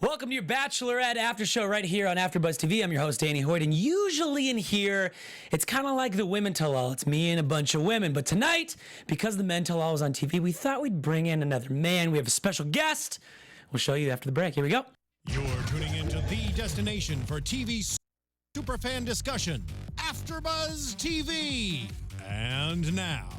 Welcome to your Bachelorette after show right here on AFTERBUZZ TV. I'm your host, Danny Hoyt, and usually in here, it's kind of like the women tell all. It's me and a bunch of women. But tonight, because the men tell all was on TV, we thought we'd bring in another man. We have a special guest. We'll show you after the break. Here we go. You're tuning into the destination for TV superfan discussion, AFTERBUZZ TV. And now,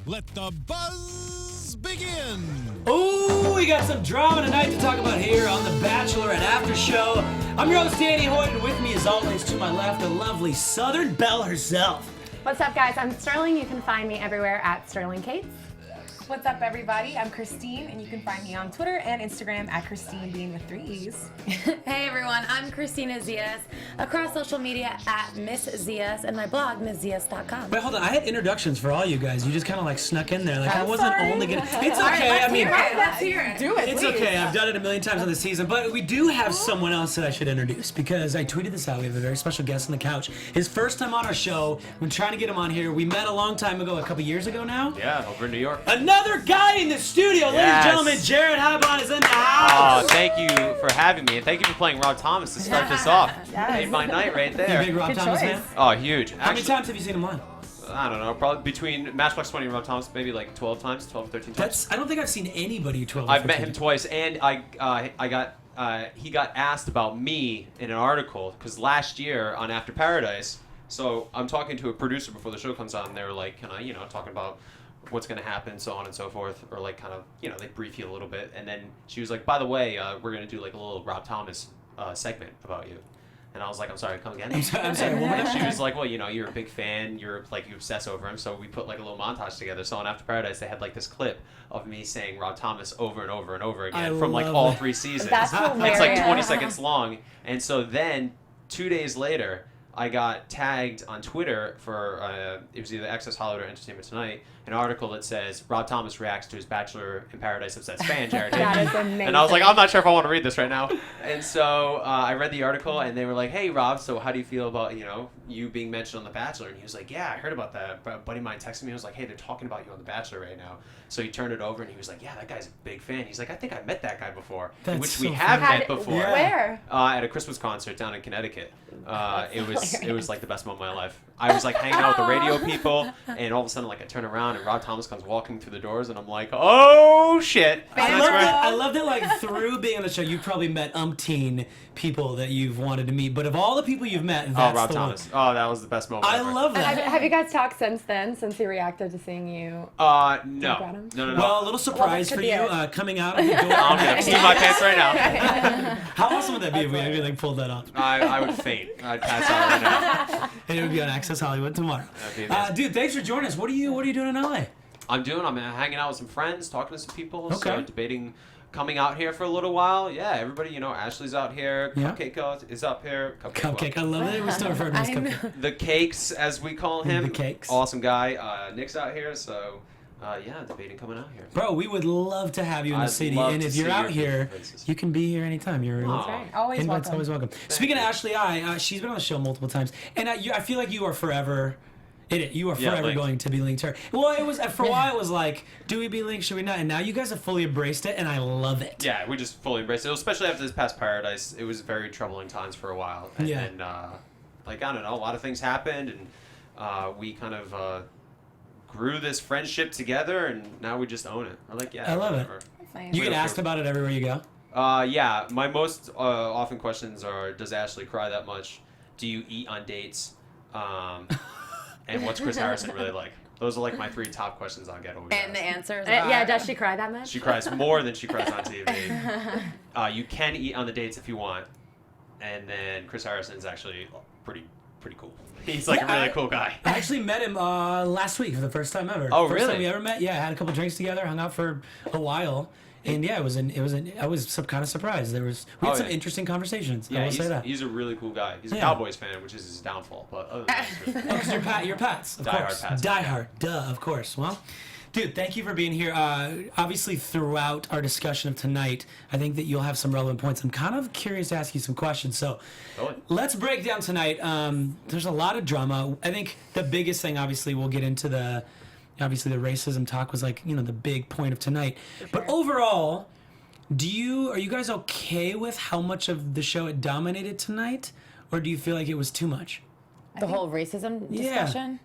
let the buzz begin. Oh, we got some drama tonight to talk about here on the Bachelorette after show. I'm your host, Danny Hoyt, and with me, as always, to my left, the lovely Southern Belle herself. What's up, guys? I'm Sterling. You can find me everywhere at Sterling Cates. What's up, everybody? I'm Christine, and you can find me on Twitter and Instagram at Christine Bean with 3 E's. Hey everyone, I'm Kristina Zias, across social media at Miss Zias, and my blog, MissZias.com. Wait, hold on. I had introductions for all you guys. You just kind of like snuck in there. Like I wasn't sorry. only gonna. It's okay. All right, I mean, let's hear it. Do it, it's please. okay. I've done it a million times on the season, but we do have someone else that I should introduce because I tweeted this out. We have a very special guest on the couch. His first time on our show. We're trying to get him on here. We met a long time ago, a couple years ago now. Yeah, over in New York. Another guy in the studio, ladies and gentlemen. Jared Haibon is in the house. Oh, thank you for having me, and thank you for playing Rob Thomas to start this off. Yes. Made my night right You there. big Rob Good Thomas choice. fan? Oh, huge. How many Actually, times have you seen him live? I don't know, probably between Matchbox 20 and Rob Thomas, maybe like 12 times, 12, 13 times. I don't think I've seen anybody 12 or I've met 15. him twice, and he got asked about me in an article, because last year on After Paradise, so I'm talking to a producer before the show comes on, and they were like, can I, talking about what's going to happen, so on and so forth, or like kind of, they brief you a little bit, and then she was like, by the way, we're going to do like a little Rob Thomas segment about you. And I was like, I'm sorry, come again? I'm sorry, what? And she was like, well, you're a big fan, you obsess over him, so we put like a little montage together. So on After Paradise, they had like this clip of me saying Rob Thomas over and over and over again from like love all it. 3 seasons. That's It's like hilarious. 20 seconds long. And so then 2 days later, I got tagged on Twitter for, it was either Access Hollywood or Entertainment Tonight, an article that says, Rob Thomas reacts to his Bachelor in Paradise obsessed fan, Jared That Haibon. is amazing. And I was like, I'm not sure if I want to read this right now. And so I read the article, and they were like, hey, Rob, so how do you feel about, you being mentioned on The Bachelor? And he was like, yeah, I heard about that. A buddy of mine texted me. He was like, hey, they're talking about you on The Bachelor right now. So he turned it over, and he was like, yeah, that guy's a big fan. He's like, I think I met that guy before, That's which so we have funny. met before. Yeah. Where? At a Christmas concert down in Connecticut. It was like the best moment of my life. I was like hanging out with the radio people, and all of a sudden, like I turn around and Rob Thomas comes walking through the doors, and I'm like, oh shit! I love that. Like through being on the show, you've probably met umpteen people that you've wanted to meet. But of all the people you've met, that's Rob the Thomas. one. Oh, that was the best moment. I ever. love that. Have you guys talked since then, since he reacted to seeing you? No. about him? No. Well, a little surprise could for be you it. coming out of the door. I'm gonna pee my pants right now. How awesome would that be if we actually like pulled that off? I would faint. I'd pass out right now. And it would be on Access Hollywood tomorrow. That'd be amazing. Dude, thanks for joining us. What are you doing in LA? I'm hanging out with some friends, talking to some people, Okay. so debating coming out here for a little while. Yeah, everybody, Ashley's out here, Yeah. Cupcake is up here. Cupcake. I love it. We still refer to him as Cupcake. The Cakes, as we call him. The Cakes. Awesome guy. Nick's out here, so debating coming out here. Bro, we would love to have you in the I'd city. love And to if you're see out your here, faces. you can be here anytime. You're That's right. Always Invite's welcome. always welcome. Speaking of Ashley she's been on the show multiple times, and I feel like you are forever. You are forever linked. going to be linked to her. Well, it was for a while. It was like, do we be linked? Should we not? And now you guys have fully embraced it, and I love it. Yeah, we just fully embraced it, especially after this past Paradise. It was very troubling times for a while. And Yeah. then, I don't know, a lot of things happened, and we kind of grew this friendship together, and now we just own it. I love it. whatever. Nice. You get asked about it everywhere you go. Yeah, my most often questions are, does Ashley cry that much? Do you eat on dates? And what's Chris Harrison really like? Those are like my 3 top questions I'll get always And the asked. answers Yeah, are... does she cry that much? She cries more than she cries on TV. You can eat on the dates if you want. And then Chris Harrison's actually pretty cool. He's like a really cool guy. I actually met him last week for the first time ever. Oh, first really? time we ever met. Yeah, had a couple drinks together, hung out for a while, and yeah, I was kind of surprised. We had some interesting conversations. I will say that. He's a really cool guy. He's a Yeah. Cowboys fan, which is his downfall. But other than that, he's really cool. Oh, because you're Pats, of Die hard course. Pats. Die hard, duh, of course. Well, dude, thank you for being here. Obviously, throughout our discussion of tonight, I think that you'll have some relevant points. I'm kind of curious to ask you some questions. So, Totally. let's break down tonight. There's a lot of drama. I think the biggest thing, obviously, we'll get into the racism talk was like, the big point of tonight. But overall, Are you guys okay with how much of the show it dominated tonight? Or do you feel like it was too much? The whole racism discussion?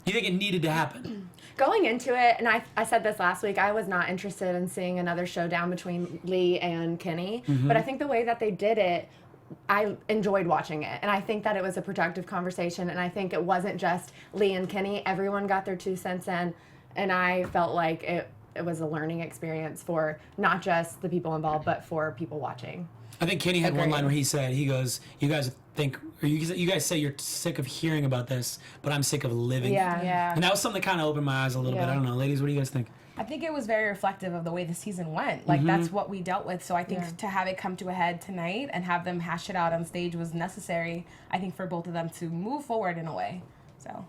You think it needed to happen? Going into it, and I said this last week, I was not interested in seeing another showdown between Lee and Kenny. But I think the way that they did it, I enjoyed watching it. And I think that it was a productive conversation. And I think it wasn't just Lee and Kenny. Everyone got their 2 cents in. And I felt like it was a learning experience for not just the people involved, but for people watching. I think Kenny had one line where he goes, you guys think, or you guys say you're sick of hearing about this, but I'm sick of living. Yeah. And that was something that kind of opened my eyes a little bit. I don't know. Ladies, what do you guys think? I think it was very reflective of the way the season went. Like, that's what we dealt with. So I think to have it come to a head tonight and have them hash it out on stage was necessary, I think, for both of them to move forward in a way. So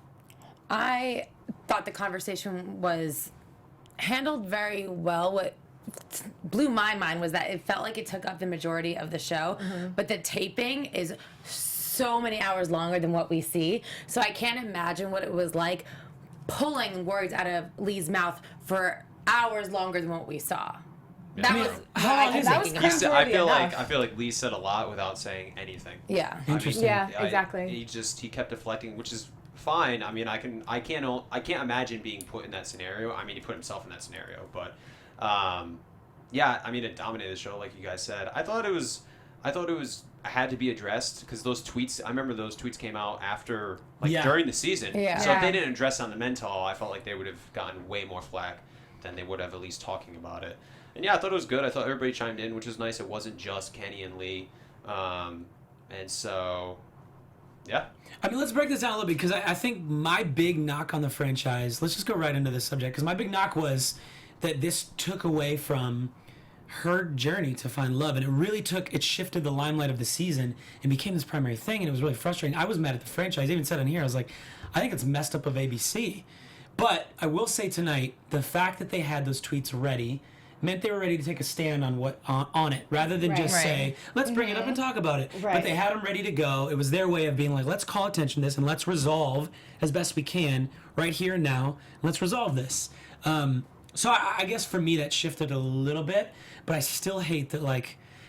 I thought the conversation was handled very well. What blew my mind was that it felt like it took up the majority of the show, but the taping is so many hours longer than what we see. So I can't imagine what it was like pulling words out of Lee's mouth for hours longer than what we saw. That was how I was thinking about it. I feel like Lee said a lot without saying anything. Yeah. Interesting. Yeah, exactly. He kept deflecting, which is fine. I mean, I can't imagine being put in that scenario. I mean, he put himself in that scenario, but yeah, I mean, it dominated the show, like you guys said. I thought it had to be addressed because those tweets. I remember those tweets came out after, during the season. Yeah. So if they didn't address on the mental, I felt like they would have gotten way more flack than they would have at least talking about it. And yeah, I thought it was good. I thought everybody chimed in, which was nice. It wasn't just Kenny and Lee, and so yeah. I mean, let's break this down a little bit because I think my big knock on the franchise. Let's just go right into this subject because my big knock was that this took away from her journey to find love, and it shifted the limelight of the season and became this primary thing, and it was really frustrating. I was mad at the franchise. I even said in here, I was like, I think it's messed up of ABC. But I will say tonight, the fact that they had those tweets ready meant they were ready to take a stand on it, rather than just say, let's bring it up and talk about it. But they had them ready to go. It was their way of being like, let's call attention to this and let's resolve as best we can right here and now. Let's resolve this. So I guess for me that shifted a little bit, but I still hate that it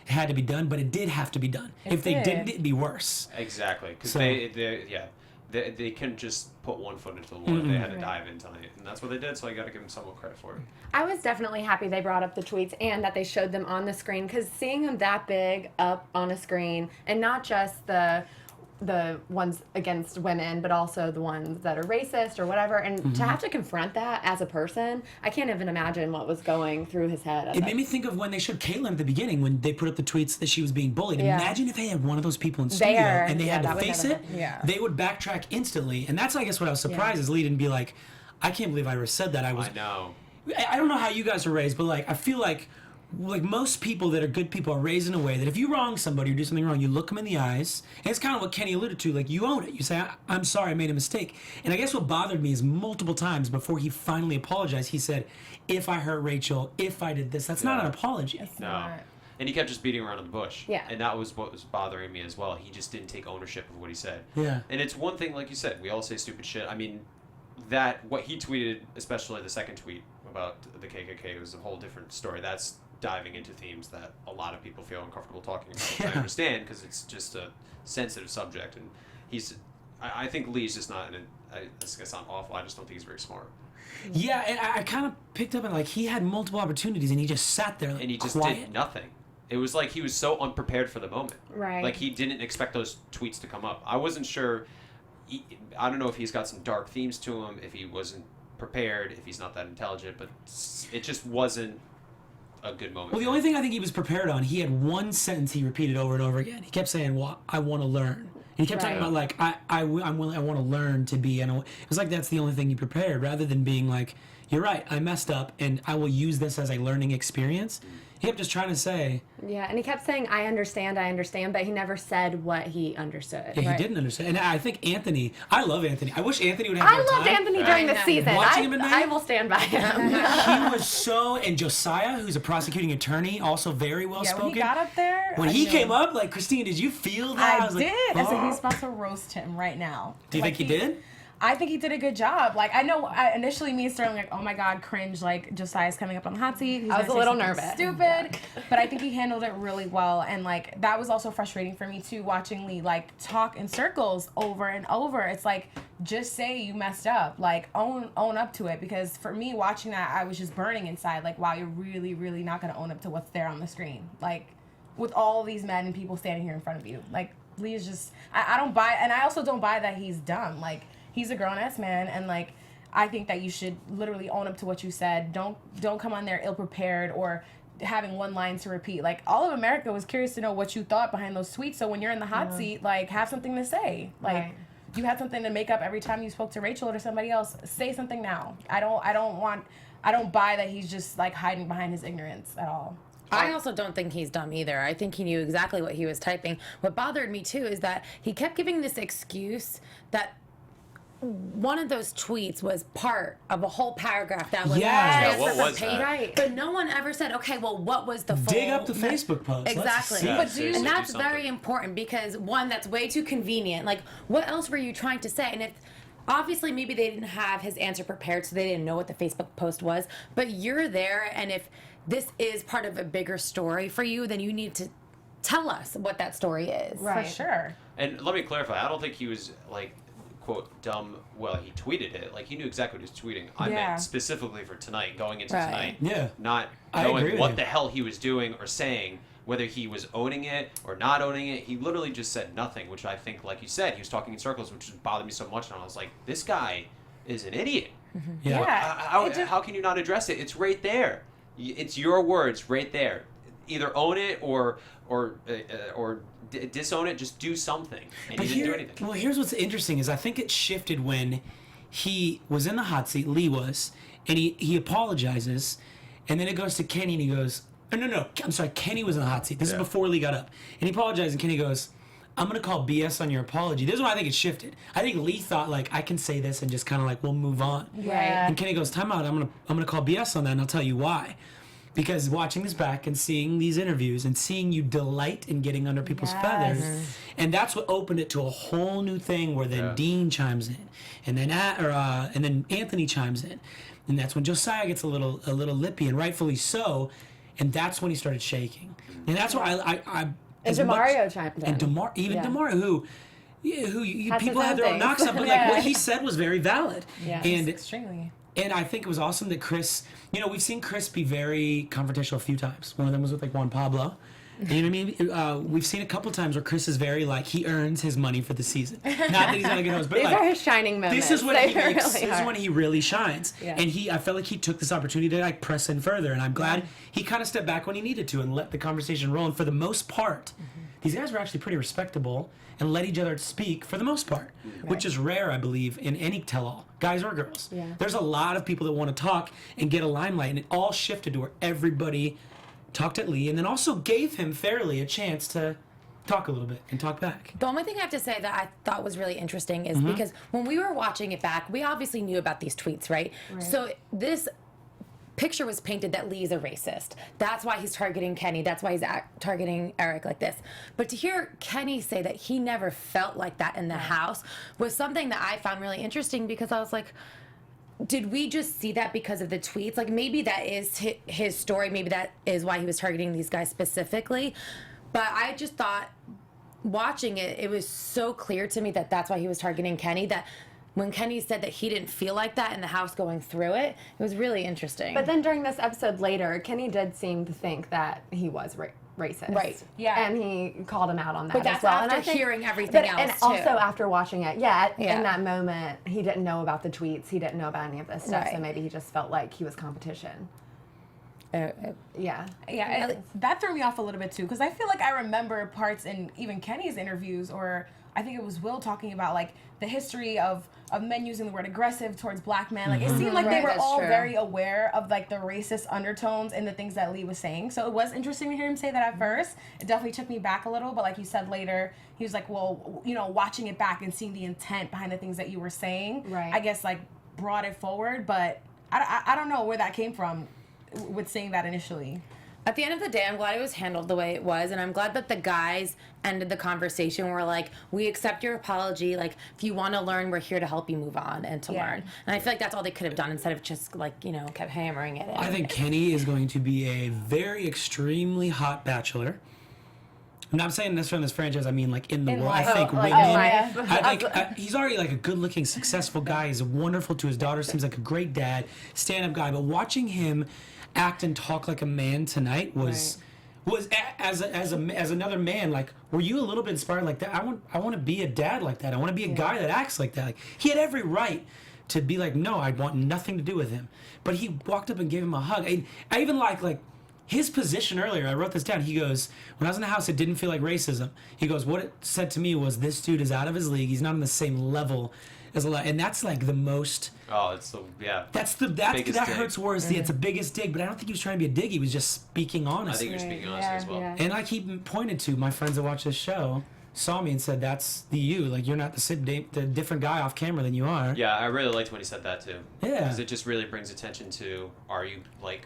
had to be done, but it did have to be done. If they didn't, it'd be worse. Exactly, because they couldn't just put one foot into the water. They had to dive in tonight, and that's what they did. So I got to give them somewhat credit for it. I was definitely happy they brought up the tweets and that they showed them on the screen, because seeing them that big up on a screen, and not just the ones against women, but also the ones that are racist or whatever, and to have to confront that as a person, I can't even imagine what was going through his head. It made me think of when they showed Caitlyn at the beginning, when they put up the tweets that she was being bullied. Yeah. Imagine if they had one of those people in studio and they had to face it. They would backtrack instantly, and that's, I guess, what I was surprised is Lee didn't be like, I can't believe I said that. I know. I don't know how you guys are raised, but I feel like most people that are good people are raised in a way that if you wrong somebody or do something wrong, you look them in the eyes, and it's kind of what Kenny alluded to, you own it. You say, I'm sorry, I made a mistake. And I guess what bothered me is multiple times before he finally apologized, he said, if I hurt Rachel, if I did this, that's not an apology. No. And he kept just beating around in the bush. Yeah. And that was what was bothering me as well. He just didn't take ownership of what he said. Yeah. And it's one thing, like you said, we all say stupid shit. I mean, what he tweeted, especially the second tweet about the KKK, was a whole different story. That's diving into themes that a lot of people feel uncomfortable talking about, which I understand, because it's just a sensitive subject. And I think Lee's just not, this gonna sound awful, I just don't think he's very smart. Yeah, and I kind of picked up on he had multiple opportunities and he just sat there and he just quiet. did nothing. It was like he was so unprepared for the moment. Right. Like he didn't expect those tweets to come up. I wasn't sure. I don't know if he's got some dark themes to him, if he wasn't prepared, if he's not that intelligent, but it just wasn't a good moment. Well, the only thing I think he was prepared on, he had one sentence he repeated over and over again. He kept saying, well, I want to learn. And he kept talking about I'm willing, I want to learn to be, and it was like that's the only thing he prepared, rather than being like, you're right, I messed up and I will use this as a learning experience. He kept just trying to say. Yeah, and he kept saying, I understand, but he never said what he understood. Yeah, he didn't understand. And I think Anthony, I love Anthony. I wish Anthony would have more time. I loved Anthony during the season. Watching him in there, I will stand by him. He was so, and Josiah, who's a prosecuting attorney, also very well spoken. When he got up there. When he came up, Christine, did you feel that? I did. Like, I said, he's about to roast him right now. Do you think he did? I think he did a good job. Like, I know initially me and Sterling like, oh my God, cringe, like Josiah's coming up on the hot seat. He's I was a gonna say little something nervous. stupid. But I think he handled it really well. And like, that was also frustrating for me too, watching Lee like talk in circles over and over. It's like, just say you messed up. Like, own up to it. Because for me, watching that, I was just burning inside. Like, wow, you're really, really not gonna own up to what's there on the screen. Like, with all these men and people standing here in front of you. Like, Lee is just, I don't buy, and I also don't buy that he's dumb. Like, he's a grown-ass man, and like, I think that you should literally own up to what you said. Don't come on there ill-prepared or having one line to repeat. Like, all of America was curious to know what you thought behind those tweets. So when you're in the hot seat, like, have something to say. Like, you had something to make up every time you spoke to Rachel or somebody else. Say something now. I don't buy that he's just like hiding behind his ignorance at all. I also don't think he's dumb either. I think he knew exactly what he was typing. What bothered me too is that he kept giving this excuse that one of those tweets was part of a whole paragraph that was Yeah, what was that? Right. But no one ever said, okay, well, what was the full... Dig up the Facebook post. Let's Exactly. see. Yeah, But seriously, and that's do something. very important because, one, that's way too convenient. Like, what else were you trying to say? And if... Obviously, maybe they didn't have his answer prepared, so they didn't know what the Facebook post was. But you're there, and if this is part of a bigger story for you, then you need to tell us what that story is. Right. For sure. And let me clarify. I don't think he was like, quote, dumb. Well, he tweeted it. Like, he knew exactly what he was tweeting. I Yeah. meant specifically for tonight, going into Right. tonight. Yeah. Not I agree knowing with what you. the hell he was doing or saying, whether he was owning it or not owning it. He literally just said nothing, which I think, like you said, he was talking in circles, which just bothered me so much. And I was like, this guy is an idiot. Yeah. How can you not address it? It's right there. It's your words right there. Either own it or disown it. Just do something. And he didn't do anything. Well, here's what's interesting is I think it shifted when he was in the hot seat, Lee was, and he apologizes, and then it goes to Kenny and he goes, oh, no, I'm sorry, Kenny was in the hot seat. This is before Lee got up. And he apologized and Kenny goes, I'm going to call BS on your apology. This is why I think it shifted. I think Lee thought, like, I can say this and just kind of like, we'll move on. Yeah. And Kenny goes, time out, I'm gonna call BS on that and I'll tell you why. Because watching this back and seeing these interviews and seeing you delight in getting under people's feathers, and that's what opened it to a whole new thing where then Dean chimes in, and then and then Anthony chimes in, and that's when Josiah gets a little lippy, and rightfully so, and that's when he started shaking, and that's why I And as much- Demario chimed in. and Demario who Has people his had own their own things. knocks up, but like what he said was very valid, Yeah. and Extremely. and I think it was awesome that Chris, we've seen Chris be very confrontational a few times. One of them was with like Juan Pablo. You know what I mean? We've seen a couple times where Chris is very like, he earns his money for the season. Not that he's not a good host, but These like, are his shining moments. this is when They he makes, really this is are. when he really shines. Yeah. And I felt like he took this opportunity to like press in further. And I'm glad he kind of stepped back when he needed to and let the conversation roll. And for the most part, these guys were actually pretty respectable and let each other speak for the most part, which is rare, I believe, in any tell-all, guys or girls. Yeah. There's a lot of people that want to talk and get a limelight, and it all shifted to where everybody talked at Lee and then also gave him fairly a chance to talk a little bit and talk back. The only thing I have to say that I thought was really interesting is because when we were watching it back, we obviously knew about these tweets, right? So this picture was painted that Lee is a racist. That's why he's targeting Kenny. That's why he's targeting Eric like this. But to hear Kenny say that he never felt like that in the house was something that I found really interesting because I was like, did we just see that because of the tweets? Like maybe that is his story. Maybe that is why he was targeting these guys specifically. But I just thought watching it, it was so clear to me that that's why he was targeting Kenny, that when Kenny said that he didn't feel like that in the house going through it, it was really interesting. But then during this episode later, Kenny did seem to think that he was racist. Right. Yeah. And he called him out on that But that's as well. And after I think, hearing everything else, And too. also after watching it, Yeah. in that moment, he didn't know about the tweets. He didn't know about any of this stuff. So Right. maybe he just felt like he was competition. Yeah. Yeah, and that threw me off a little bit too because I feel like I remember parts in even Kenny's interviews, or I think it was Will talking about like the history of men using the word aggressive towards black men. Like it seemed like they Right, were that's all true. very aware of like the racist undertones in the things that Lee was saying. So it was interesting to hear him say that at first. It definitely took me back a little, but like you said later, he was like, well, watching it back and seeing the intent behind the things that you were saying, Right. I guess like brought it forward, but I don't know where that came from with saying that initially. At the end of the day, I'm glad it was handled the way it was, and I'm glad that the guys ended the conversation. Were like, we accept your apology. Like, if you want to learn, we're here to help you move on and to learn. And I feel like that's all they could have done instead of just like, kept hammering it in. I think Kenny is going to be a very extremely hot bachelor. I'm not saying this from this franchise. I mean, like in the world. life. I think like women. in life. I think he's already like a good-looking, successful guy. He's wonderful to his daughter. Seems like a great dad, stand-up guy. But watching him act and talk like a man tonight was as another man. Like, were you a little bit inspired like that? I want to be a dad like that. I want to be a guy that acts like that. Like, he had every right to be like, no, I want nothing to do with him. But he walked up and gave him a hug. I even like his position earlier. I wrote this down. He goes, when I was in the house, it didn't feel like racism. He goes, what it said to me was, this dude is out of his league. He's not on the same level as a lot. And that's like the most. Oh, it's the That hurts worse. Yeah, it's the biggest dig. But I don't think he was trying to be a dig. He was just speaking honestly. I think you're speaking honestly as well. And like he pointed to, my friends that watch this show saw me and said, that's you. Like, you're not the different guy off camera than you are. Yeah, I really liked when he said that too. Yeah. Because it just really brings attention to,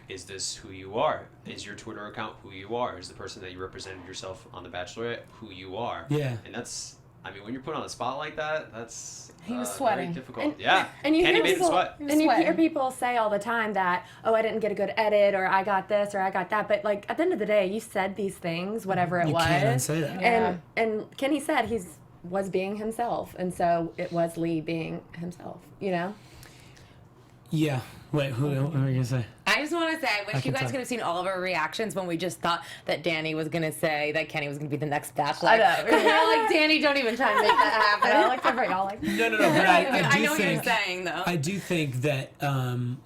is this who you are? Is your Twitter account who you are? Is the person that you represented yourself on The Bachelorette who you are? Yeah. And that's, when you're put on a spot like that, that's He was sweating. very difficult. And Kenny hear made him people, sweat. And you hear people say all the time that, oh, I didn't get a good edit, or I got this, or I got that. But like at the end of the day, you said these things, whatever it You was. can't unsay that. And Kenny said was being himself, and so it was Lee being himself. Yeah. Wait, what were you gonna say? I just want to say, I wish you can guys tell. could have seen all of our reactions when we just thought that Danny was going to say that Kenny was going to be the next Bachelor. I know. We were like, Danny, don't even try to make that happen. I looked over at y'all like, No. But I do know what you're think saying, though. I do think that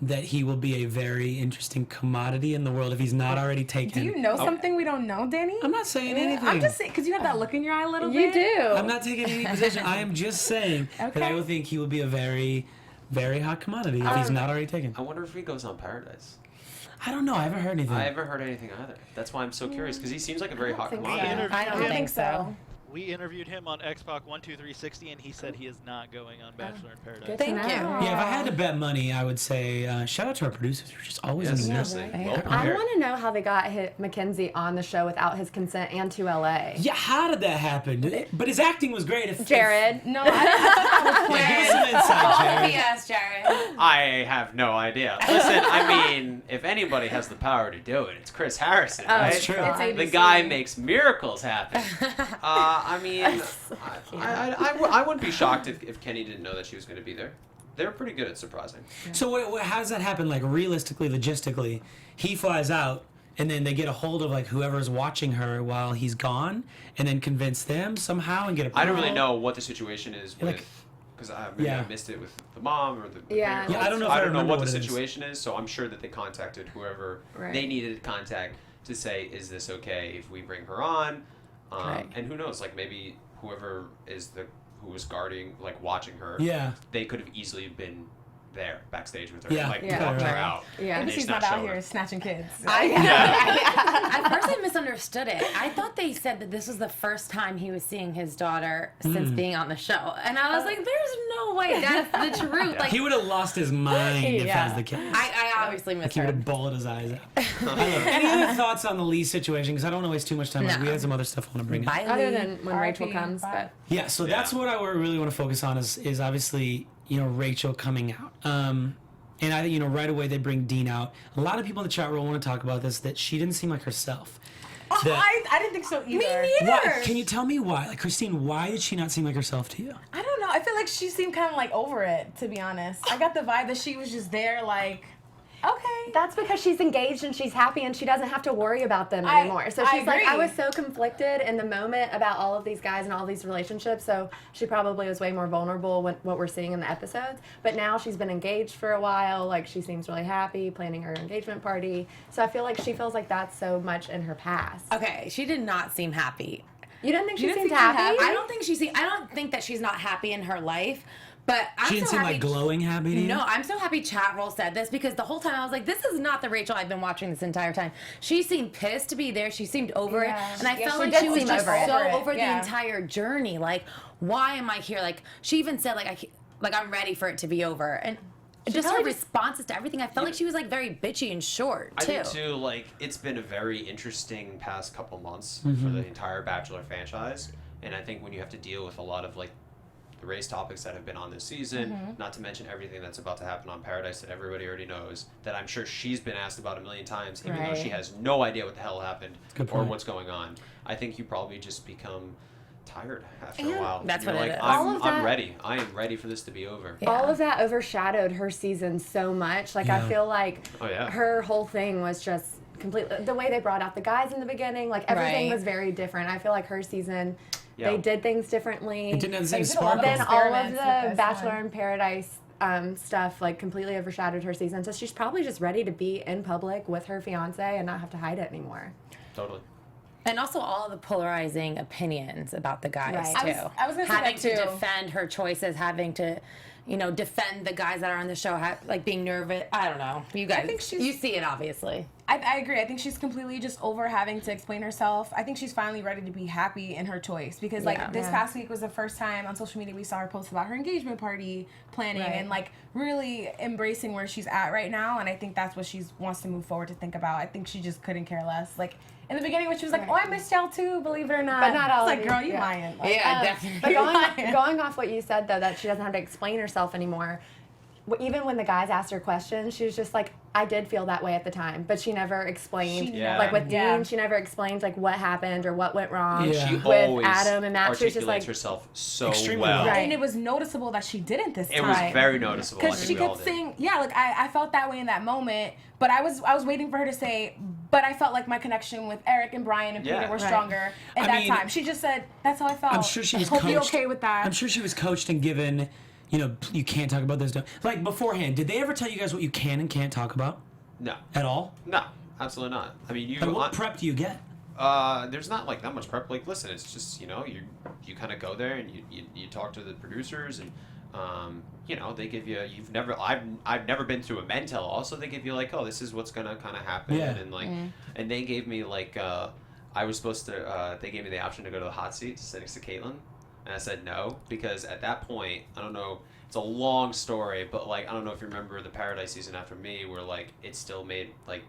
that he will be a very interesting commodity in the world if he's not already taken. Do you know something we don't know, Danny? I'm not saying anything. I'm just saying, because you have that look in your eye a little you bit. do. I'm not taking any position. I am just saying that I Okay. will think he will be a very, very hot commodity if he's not already taken. I wonder if he goes on Paradise. I don't know. I haven't heard anything. I haven't heard anything either. That's why I'm so curious, because he seems like a very hot think commodity. so. I don't think so. We interviewed him on Xbox 12360, and he said he is not going on Bachelor in Paradise. Good to Thank know. you. Yeah, if I had to bet money, I would say shout out to our producers. We're just always Yes, in the seriously. news. Well I prepared. want to know how they got Mackenzie on the show without his consent and to LA. Yeah, how did that happen? But his acting was great. Jared. No, I Yeah, give us some insight, Jared. Yes, Jared. I have no idea. Listen, if anybody has the power to do it, it's Chris Harrison, right? That's true. It's The ABC. guy makes miracles happen. I wouldn't be shocked if Kenny didn't know that she was going to be there. They're pretty good at surprising. So how does that happen? Like realistically, logistically, he flies out, and then they get a hold of like whoever's watching her while he's gone, and then convince them somehow and get a. I don't really know what the situation is Like- with, because I Yeah. missed it with the mom or the Yeah. parents. Yeah, I don't know if I I don't know remember what the what it is. situation is, so I'm sure that they contacted whoever Right. they needed to contact to say, is this okay if we bring her on? Right. And who knows, like maybe whoever who was guarding, like watching her, Yeah. they could have easily been there backstage with her, Yeah. and, like Yeah. walked her Right. out. Yeah. and Maybe they she's not snatched out over. here snatching kids. At first, I misunderstood it. I thought they said that this was the first time he was seeing his daughter since being on the show, and I was like, "There's no way that's the truth." Like, He would have lost his mind if that was the case. I obviously Like he would misheard. have bullet his eyes out. Any other thoughts on the Lee situation? Because I don't want to waste too much time. Like, we No. had some other stuff I want to bring up. Bye, Other Lee. than when R.I.P. Rachel comes, Bye. but Yeah, so that's what I really want to focus on is obviously, Rachel coming out. And I think, right away they bring Dean out. A lot of people in the chat room want to talk about this, that she didn't seem like herself. That- I didn't think so either. Me neither. Why? Can you tell me why? Like, Christine, why did she not seem like herself to you? I don't know. I feel like she seemed kind of like over it, to be honest. I got the vibe that she was just there, like, okay. that's because she's engaged and she's happy and she doesn't have to worry about them I- anymore. So I she's like, agree. I was so conflicted in the moment about all of these guys and all these relationships. So she probably was way more vulnerable when what we're seeing in the episodes. But now she's been engaged for a while. Like she seems really happy planning her engagement party. So I feel like she feels like that's so much in her past. Okay, she did not seem happy. You didn't think she didn't seemed think she happy? I don't think that she's not happy in her life, but I'm She didn't so seem happy. like glowing happy to you? No, I'm so happy Chat Roll said this because the whole time I was like, this is not the Rachel I've been watching this entire time. She seemed pissed to be there. She seemed over Yeah. it. And I Yeah, felt she like did she was seem just over it. so Over it, over the yeah. entire journey. Like, why am I here? Like, she even said, like, I'm ready for it to be over. And just her probably just- responses to everything. I felt like she was like very bitchy and short too. I think too, like, it's been a very interesting past couple months for the entire Bachelor franchise, and I think when you have to deal with a lot of like the race topics that have been on this season, not to mention everything that's about to happen on Paradise that everybody already knows, that I'm sure she's been asked about a million times, even though she has no idea what the hell happened or what's going on. I think you probably just become tired after a while. That's You're what it like, is. I'm ready. I am ready for this to be over. All of that overshadowed her season so much. Like, I feel like her whole thing was just completely, the way they brought out the guys in the beginning, like everything was very different. I feel like her season, they did things differently. It didn't have the same sparkle. Then all of the this Bachelor one. in Paradise stuff like completely overshadowed her season. So she's probably just ready to be in public with her fiance and not have to hide it anymore. Totally. And also all the polarizing opinions about the guys Right. too. I was gonna say having that, to too. defend her choices, having to, you know, defend the guys that are on the show, like being nervous. I don't know. You guys, think she's- you see it obviously. I agree. I think she's completely just over having to explain herself. I think she's finally ready to be happy in her choice because, like, this past week was the first time on social media we saw her post about her engagement party planning and, like, really embracing where she's at right now. And I think that's what she wants to move forward to think about. I think she just couldn't care less. Like, in the beginning when she was like, oh, I missed y'all too, believe it or not. But not all It's of like, you. girl, you Yeah. lying. Like, But going off what you said, though, that she doesn't have to explain herself anymore, even when the guys asked her questions, she was just like, I did feel that way at the time, but she never explained. Like with Dean, she never explained like what happened or what went wrong She with always Adam and Matt. She was just like, herself so Extremely well. well. And it was noticeable that she didn't this time. It was very noticeable. I Because think she we all kept did. saying, like I felt that way in that moment, but I was waiting for her to say, but I felt like my connection with Eric and Brian and Peter were stronger at that time. She just said, that's how I felt. I'm sure she was Hope coached. you're okay with that. I'm sure she was coached and given, you know, you can't talk about this. Like beforehand, did they ever tell you guys what you can and can't talk about No. at all? No, absolutely not. I mean, Like, what prep do you get? there's not like that much prep. Like, listen, it's just, you know, you kind of go there and you talk to the producers and you know, they give you, I've never been through a men tell all, so they give you like, oh, this is what's gonna kind of happen, and like, and they gave me like, I was supposed to, they gave me the option to go to the hot seat to sit next to Caitlyn, and I said no because at that point, I don't know. It's a long story, but like I don't know if you remember the Paradise season after me, where like it still made like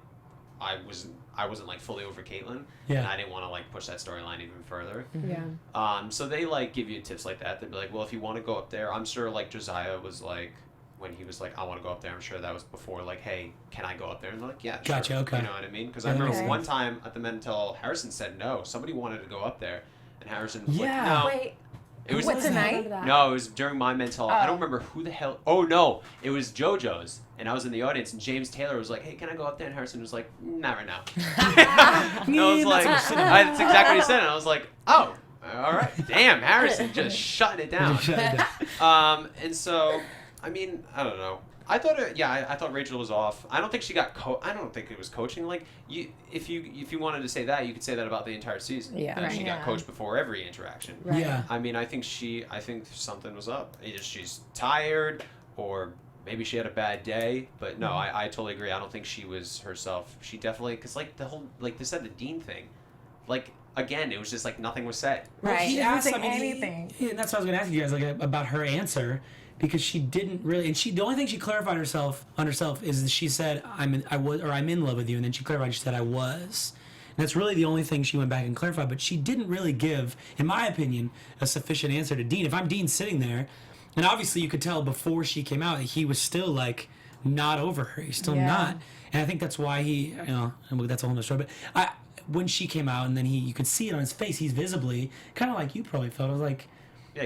I wasn't like fully over Caitlyn, and I didn't want to like push that storyline even further. So they like give you tips like that. They'd be like, well, if you want to go up there, I'm sure like Josiah was like when he was like, I want to go up there. I'm sure that was before like, hey, can I go up there? And they're like, yeah, Gotcha, sure. okay. You know what I mean? Because I remember one time at the Men Tell, Harrison said no. Somebody wanted to go up there, and Harrison was like, no. wait. It was What tonight? No, it was during my mental. I don't remember who the hell. Oh no, it was JoJo's, and I was in the audience, and James Taylor was like, "Hey, can I go up there?" And Harrison was like, "Not right now." And I was like, "That's exactly what he said." And I was like, "Oh, all right, damn, Harrison just shutting it down." And so, I mean, I don't know. I thought, I thought Rachel was off. I don't think she got. I don't think it was coaching. Like if you wanted to say that, you could say that about the entire season. Yeah. That she got coached before every interaction. Yeah. I mean, I think something was up. Either she's tired, or maybe she had a bad day. But no, I totally agree. I don't think she was herself. She definitely, because like the whole, like they said, the Dean thing, like again, it was just like nothing was said. Well, he She asked, doesn't say anything. And that's what I was going to ask you guys, like about her answer, because she didn't really. And the only thing she clarified on herself is that she said I'm in love with you, and then she clarified she said I was. And that's really the only thing she went back and clarified. But she didn't really give, in my opinion, a sufficient answer to Dean. If I'm Dean sitting there, and obviously you could tell before she came out, he was still like not over her. He's still not. And I think that's why he, you know, that's a whole nother story. But when she came out, and then you could see it on his face. He's visibly kind of like you probably felt. I was like,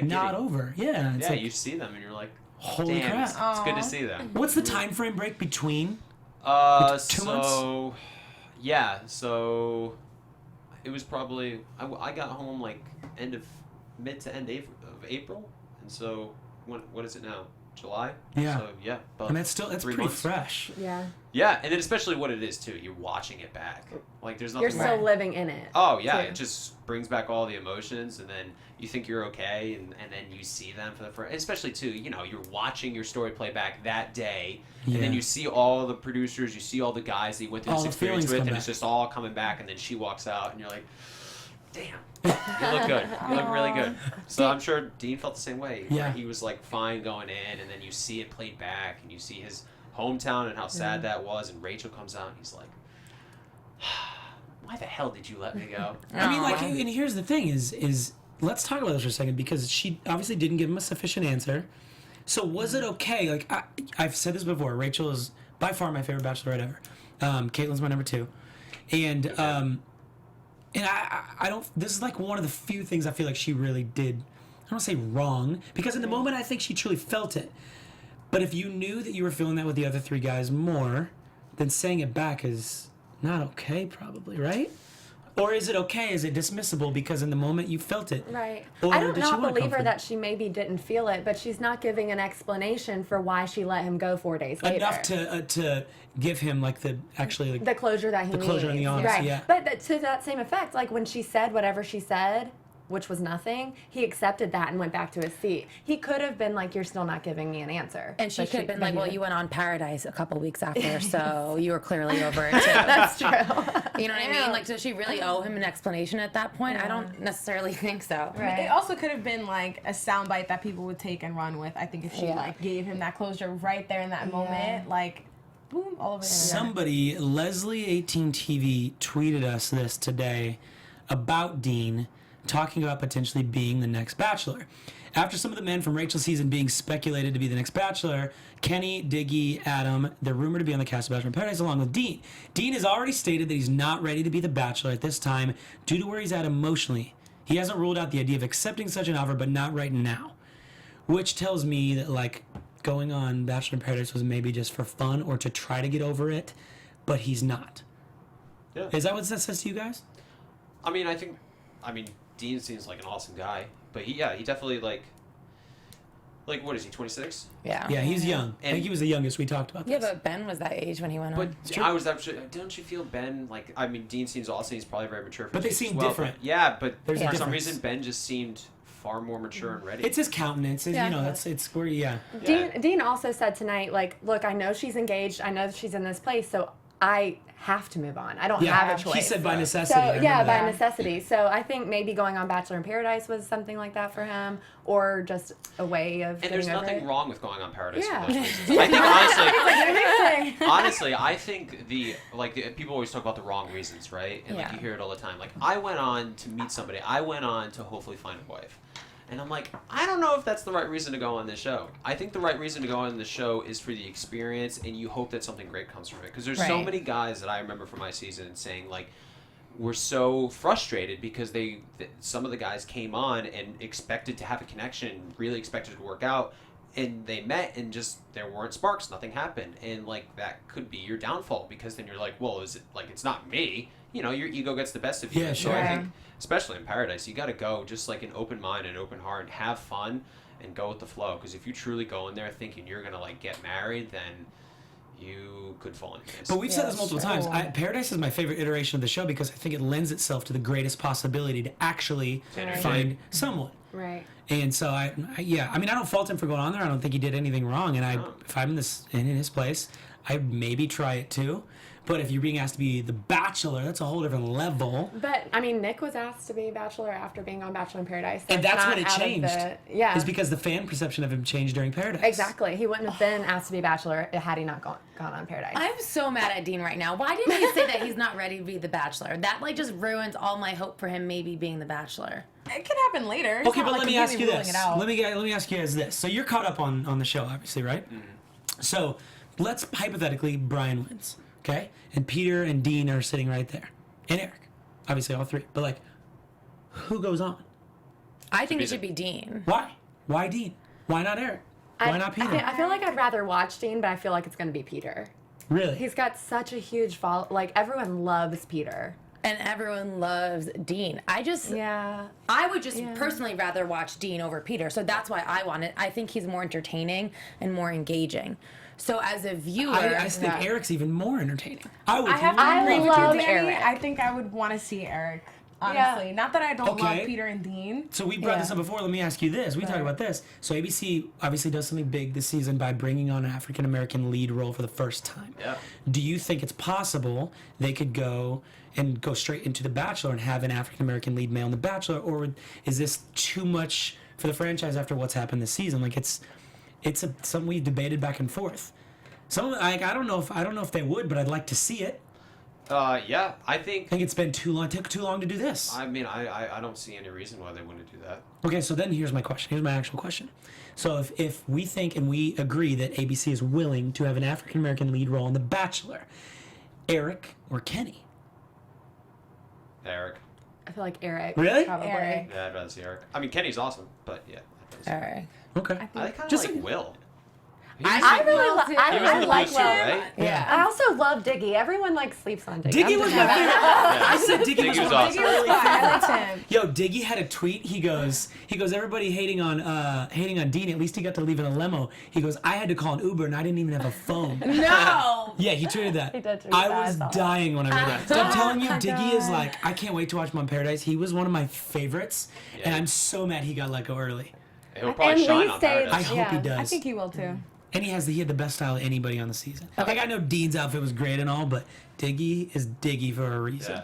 not over. Yeah. It's like, you see them and you're like, holy damn, crap. it's good to see them. What's the time frame break between? 2 so months? Yeah, so it was probably I got home like mid to end of April, and so what is it now? July? Yeah. So yeah, And that's 3 pretty months. fresh. Yeah. Yeah, and then especially what it is too. You're watching it back. Like there's nothing. You're still living in it. Oh yeah, too. it just brings back all the emotions, and then you think you're okay, and then you see them for the first. Especially too, you know, you're watching your story play back that day, and then you see all the producers, you see all the guys that you went through All this the experience feelings with, come and back. it's just all coming back, and then she walks out, and you're like, damn, you look good. You look really good. So I'm sure Dean felt the same way. Yeah. Where he was like fine going in, and then you see it played back, and you see his hometown and how sad that was, and Rachel comes out, and he's like, why the hell did you let me go? I mean, like, and here's the thing: is let's talk about this for a second because she obviously didn't give him a sufficient answer. So was it okay? Like I've said this before, Rachel is by far my favorite Bachelorette ever. Caitlin's my number 2, and I don't. This is like one of the few things I feel like she really did. I don't want to say wrong because in the moment I think she truly felt it. But if you knew that you were feeling that with the other 3 guys more, then saying it back is not okay, probably, right? Or is it okay? Is it dismissible because in the moment you felt it? Right. Or I do did she not want believe her comfort? that she maybe didn't feel it, but she's not giving an explanation for why she let him go 4 days later. Enough to give him like the closure that he needs. closure and the honesty, Right. yeah. But to that same effect, like when she said whatever she said, which was nothing, he accepted that and went back to his seat. He could have been like, you're still not giving me an answer. And she But could have been like, he well, didn't. you went on Paradise a couple weeks after, so you were clearly over it too. That's true. You know what I mean? Like, does she really owe him an explanation at that point? I don't necessarily think so. Right. It also could have been like a soundbite that people would take and run with. I think if she like gave him that closure right there in that moment, like, boom, all over the internet. Somebody, Leslie18TV, tweeted us this today about Dean talking about potentially being the next Bachelor. After some of the men from Rachel's season being speculated to be the next Bachelor, Kenny, Diggy, Adam, they're rumored to be on the cast of Bachelor in Paradise along with Dean. Dean has already stated that he's not ready to be the Bachelor at this time due to where he's at emotionally. He hasn't ruled out the idea of accepting such an offer, but not right now. Which tells me that, like, going on Bachelor in Paradise was maybe just for fun or to try to get over it, but he's not. Yeah. Is that what that says to you guys? I mean, Dean seems like an awesome guy, but he definitely like what is he, 26? Yeah. Yeah, he's young. I think he was the youngest. We talked about Yeah, this. but Ben was that age when he went But on. I was actually, don't you feel Ben, like, I mean, Dean seems awesome, he's probably very mature. For But they his age seem as well, different. But, yeah, but There's a for some difference. reason, Ben just seemed far more mature and ready. It's his countenance. You know, it's where, yeah. Dean also said tonight, like, look, I know she's engaged. I know that she's in this place, so I have to move on. I don't have a choice. He said by necessity. So I remember yeah, that. by necessity. So I think maybe going on Bachelor in Paradise was something like that for him, or just a way of And getting there's over nothing it. wrong with going on Paradise Yeah. for those reasons. I think honestly, I think the people always talk about the wrong reasons, right? And like Yeah. you hear it all the time. Like, I went on to meet somebody. I went on to hopefully find a wife. And I'm like, I don't know if that's the right reason to go on this show. I think the right reason to go on this show is for the experience, and you hope that something great comes from it. Because there's so Right. many guys that I remember from my season saying, like, we're so frustrated because some of the guys came on and expected to have a connection, really expected it to work out, and they met and just there weren't sparks, nothing happened. And, like, that could be your downfall, because then you're like, well, is it, like, it's not me. You know, your ego gets the best of you. Yeah, So sure. I think, especially in Paradise, you got to go just like an open mind and open heart and have fun and go with the flow. Because if you truly go in there thinking you're going to, like, get married, then you could fall into this. But we've said this multiple times. Paradise is my favorite iteration of the show because I think it lends itself to the greatest possibility to actually find someone. Right. And so I mean, I don't fault him for going on there. I don't think he did anything wrong. And if I'm in his place, I'd maybe try it too. But if you're being asked to be the Bachelor, that's a whole different level. But I mean, Nick was asked to be Bachelor after being on Bachelor in Paradise. And that's not when it out of changed. Yeah. Is because the fan perception of him changed during Paradise. Exactly. He wouldn't have been asked to be Bachelor had he not gone on Paradise. I'm so mad at Dean right now. Why didn't he say that he's not ready to be the Bachelor? That like just ruins all my hope for him maybe being the Bachelor. It can happen later. It's Okay, not, but like, let me ask completely you ruling this. it out. Let me ask you guys this. So you're caught up on the show, obviously, right? Mm-hmm. So let's hypothetically Brian wins, okay? And Peter and Dean are sitting right there, and Eric, obviously all three. But like, who goes on? I think it should be Dean. Why? Why Dean? Why not Eric? Why not Peter? I feel like I'd rather watch Dean, but I feel like it's going to be Peter. Really? He's got such a huge follow. Like, everyone loves Peter. And everyone loves Dean. I would just personally rather watch Dean over Peter. So that's why I want it. I think he's more entertaining and more engaging. So as a viewer, I think Eric's even more entertaining. I would I have to I agree with love you, Danny. Eric. I think I would want to see Eric honestly. Not that I don't Okay. love Peter and Dean. So we brought this up before. Let me ask you this. We talked about this. So ABC obviously does something big this season by bringing on an African American lead role for the first time. Yeah. Do you think it's possible they could go straight into The Bachelor and have an African American lead male in The Bachelor, or is this too much for the franchise after what's happened this season? Like it's something we've debated back and forth. Some like I don't know if they would, but I'd like to see it. Yeah, I I think. think it's been too long. It took too long to do this. I mean, I don't see any reason why they wouldn't do that. Okay, so then here's my question. Here's my actual question. So if we think and we agree that ABC is willing to have an African American lead role in The Bachelor, Eric or Kenny? Eric. I feel like Eric. Really? Probably. Eric. Yeah, I'd rather see Eric. I mean, Kenny's awesome, but yeah. All right. Okay. I kind of Just like like- Will. I really Will too. I He was in the like booth too, Will. right? Yeah. I also love Diggy. Everyone like sleeps on Diggy. Diggy I'm was just- my favorite. I said Diggy was Diggy was my awesome. favorite. I liked him. Yo, Diggy had a tweet. He goes, everybody hating on Dean. At least he got to leave in a limo. He goes, I had to call an Uber and I didn't even have a phone. No. Yeah, he tweeted that. He did tweet I that, was I saw that. dying when I read that. So I'm telling you, Diggy is like, I can't wait to watch him on Paradise. He was one of my favorites, and I'm so mad he got let go early. He'll probably And shine Lee on stayed- I Paradise. hope Yeah. he does. I think he will too. And he had the best style of anybody on the season. Like I know Dean's outfit was great and all, but Diggy is Diggy for a reason. Yeah.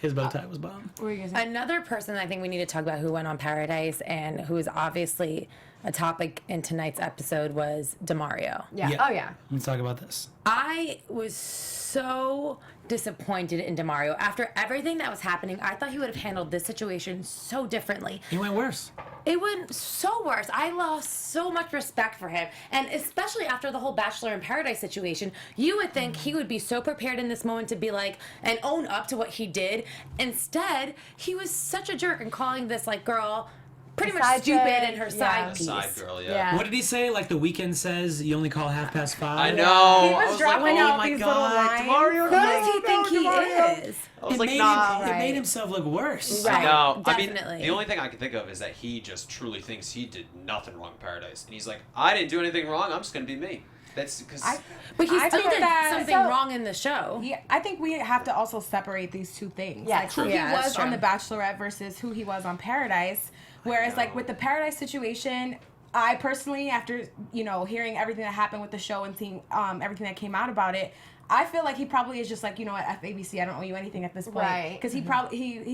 His bow tie was bomb. What were you gonna say? Another person I think we need to talk about who went on Paradise and who is obviously a topic in tonight's episode was DeMario. Yeah. Yeah. Oh yeah. Let's talk about this. I was so disappointed in DeMario. After everything that was happening, I thought he would have handled this situation so differently. He went worse. It went so worse. I lost so much respect for him. And especially after the whole Bachelor in Paradise situation, you would think he would be so prepared in this moment to be like, and own up to what he did. Instead, he was such a jerk and calling this like girl pretty much side stupid chick, and her yeah. side The piece. side girl, yeah. Yeah. What did he say? Like The Weeknd says, you only call 5:30. I know. He I was was dropping like, out oh my these little god, lines. DeMario. Who does he think he is? I was It like, made nah. him, it made himself look worse. Right. No, I definitely. mean, the only thing I can think of is that he just truly thinks he did nothing wrong in Paradise. And he's like, I didn't do anything wrong, I'm just going to be me. That's because... But he I still think did that- something so- wrong in the show. Yeah, I think we have to also separate these two things. Yeah, like who true. he Yeah, that's was on true. The Bachelorette versus who he was on Paradise. Whereas, like with the Paradise situation, I personally, after hearing everything that happened with the show and seeing everything that came out about it, I feel like he probably is just like, you know what, FABC, I don't owe you anything at this point. Right. Because he's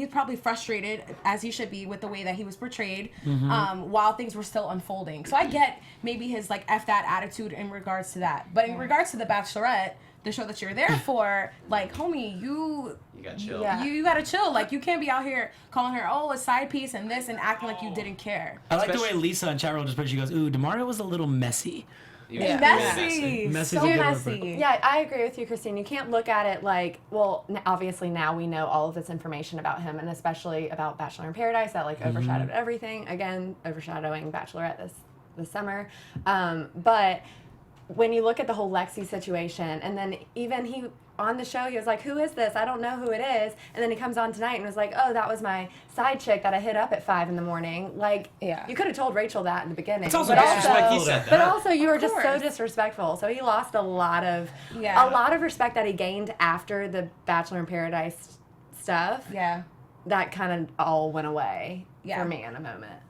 probably frustrated, as he should be, with the way that he was portrayed Mm-hmm. while things were still unfolding. So I get maybe his like F that attitude in regards to that. But in regards to The Bachelorette, the show that you're there for, like, homie, You got chill. Yeah. you gotta chill. Like, you can't be out here calling her, oh, a side piece and this, and acting like you didn't care. I like the way Especially- Lisa on chat roll just put, she goes, ooh, DeMario was a little messy. He was Yeah. really Messy. Messy's So a good word for messy. Yeah, I agree with you, Christine. You can't look at it like, well, obviously now we know all of this information about him, and especially about Bachelor in Paradise that like overshadowed everything. Again, overshadowing Bachelorette this summer. But when you look at the whole Lexi situation, and then even he on the show, he was like, "Who is this? I don't know who it is." And then he comes on tonight and was like, "Oh, that was my side chick that I hit up at 5 a.m. Like, Yeah. you could have told Rachel that in the beginning. It's also but disrespectful He said to- but that. also, you were just so course. disrespectful. So he lost a lot of respect that he gained after the Bachelor in Paradise stuff. Yeah. That kind of all went away Yeah. for me in a moment.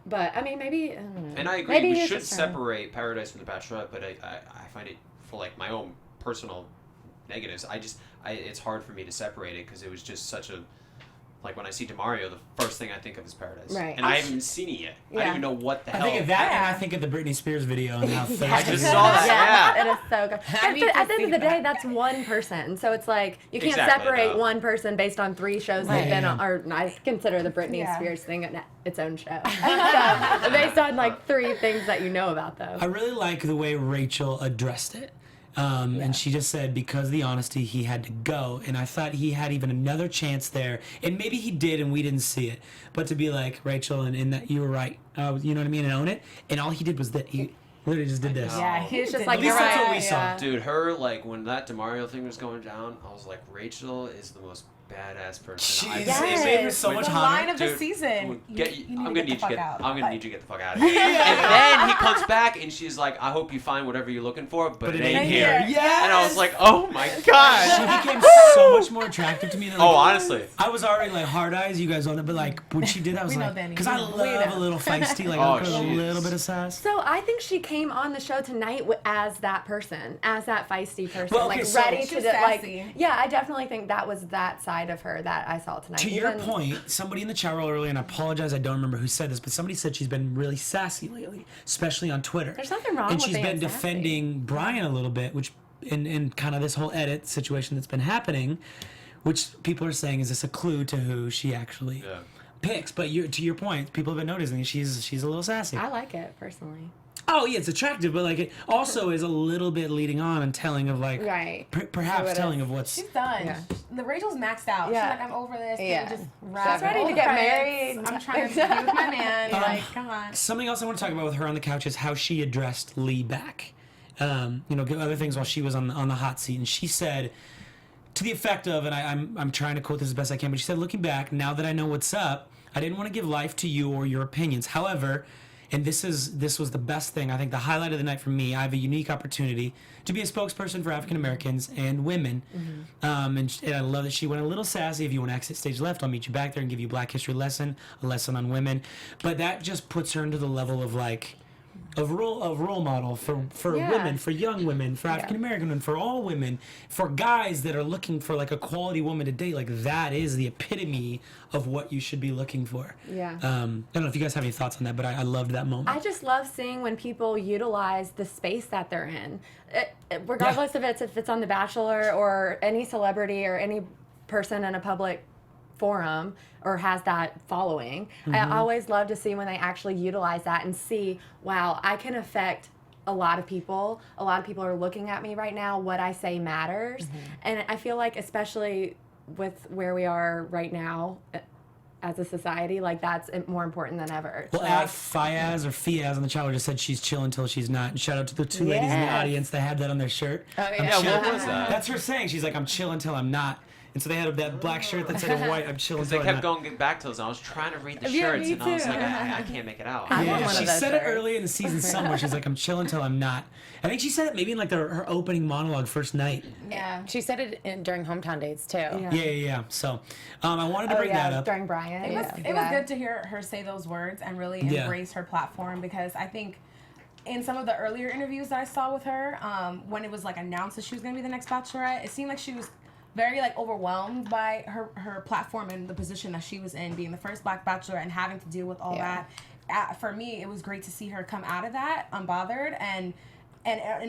But I mean, maybe. And I agree, Maybe we he's should just trying- separate Paradise from The Bachelorette, but I find it, for like my own personal negatives, it's hard for me to separate it because it was just such a, like when I see DeMario, the first thing I think of is Paradise. Right. And I haven't seen it yet. I don't Yeah. even know what the I hell. think of that, and I Yeah. think of the Britney Spears video and how thirsty I just it saw was. that. It is so good. I need to At the end see of the day, that. that's one person. So it's like you can't Exactly, separate no. one person based on 3 shows they've been on. Or I consider the Britney Yeah. Spears thing its own show. So based on like 3 things that you know about them. I really like the way Rachel addressed it. And she just said, because of the honesty, he had to go. And I thought he had even another chance there. And maybe he did, and we didn't see it. But to be like, Rachel, and that you were right. You know what I mean? And own it. And all he did was that. He literally just did this. know. Yeah, He's just did like, At least you're that's right. what we saw. Yeah. Dude, her, like, when that DeMario thing was going down, I was like, Rachel is the most badass person. It Yes. made her so With much the The hotter. line of the Dude, season. I'm You gonna need need to you get to the fuck get. out. I'm gonna Like, need you to get the fuck out of here. And then he comes back and she's like, "I hope you find whatever you're looking for, but it ain't here." Yes. And I was like, "Oh my god." She became so much more attractive to me than like, Oh, honestly. I was already like hard eyes, you guys on it, but like when she did that, I was We know like, Danny. because I We love know. a little feisty, like Oh, a she little is. bit of sass. So I think she came on the show tonight as that person, as that feisty person, Well, okay, like so- ready She to was like. sassy. Yeah, I definitely think that was that side of her that I saw tonight. To your Even- point, somebody in the chat room earlier, and I apologize, I don't remember who said this, but somebody said she's been really sassy lately, especially on Twitter. There's nothing wrong and with she's been being sassy. defending Brian a little bit, which in kind of this whole edit situation that's been happening, which people are saying is this a clue to who she actually Yeah. picks. But to your point, people have been noticing she's a little sassy. I like it personally. Oh yeah, it's attractive, but like it also is a little bit leading on and telling of like Right. perhaps So it telling is. of what's She's done. Yeah. The Rachel's maxed out. Yeah. She's like, I'm over this. Yeah. Can we just She's wrap ready all to the get credits? married. I'm trying to be with my man. Like, come on. something else I want to talk about with her on the couch is how she addressed Lee back. Give other things while she was on the hot seat, and she said to the effect of, and I'm trying to quote this as best I can, but she said, looking back, now that I know what's up, I didn't want to give life to you or your opinions. However, and this was the best thing, I think the highlight of the night for me, I have a unique opportunity to be a spokesperson for African Americans and women. And I love that she went a little sassy. If you want to exit stage left, I'll meet you back there and give you a Black History lesson, a lesson on women. But that just puts her into the level of like of role model for Yeah. women, for young women, for African American women, for all women, for guys that are looking for like a quality woman to date. Like that is the epitome of what you should be looking for. Yeah. I don't know if you guys have any thoughts on that, but I loved that moment. I just love seeing when people utilize the space that they're in, regardless of if it's on The Bachelor or any celebrity or any person in a public forum or has that following. I always love to see when they actually utilize that and see, wow, I can affect a lot of people. A lot of people are looking at me right now. What I say matters. And I feel like, especially with where we are right now as a society, like that's more important than ever. Well, So at Fiaz or Fiaz on the channel just said she's chill until she's not. And shout out to the two ladies in the Yes. audience that had that on their shirt. Oh, I'm yeah. chill- Yeah, what was that? That's her saying. She's like, I'm chill until I'm not. And so they had that black shirt that said in white, I'm chill Because until they I'm kept not. going back to those, and I was trying to read the Yeah, shirts, me and I was too. like, I can't make it out. I Yeah, want one of she those said it shirts. early in the season somewhere. She's like, I'm chill until I'm not. I think she said it maybe in like her opening monologue first night. Yeah. She said it during hometown dates too. Yeah. So I wanted to bring that up. during Brian. It was good to hear her say those words and really Yeah. embrace her platform, because I think in some of the earlier interviews that I saw with her, when it was like announced that she was going to be the next Bachelorette, it seemed like she was very like overwhelmed by her platform and the position that she was in, being the first Black Bachelor and having to deal with all that. For me, it was great to see her come out of that unbothered and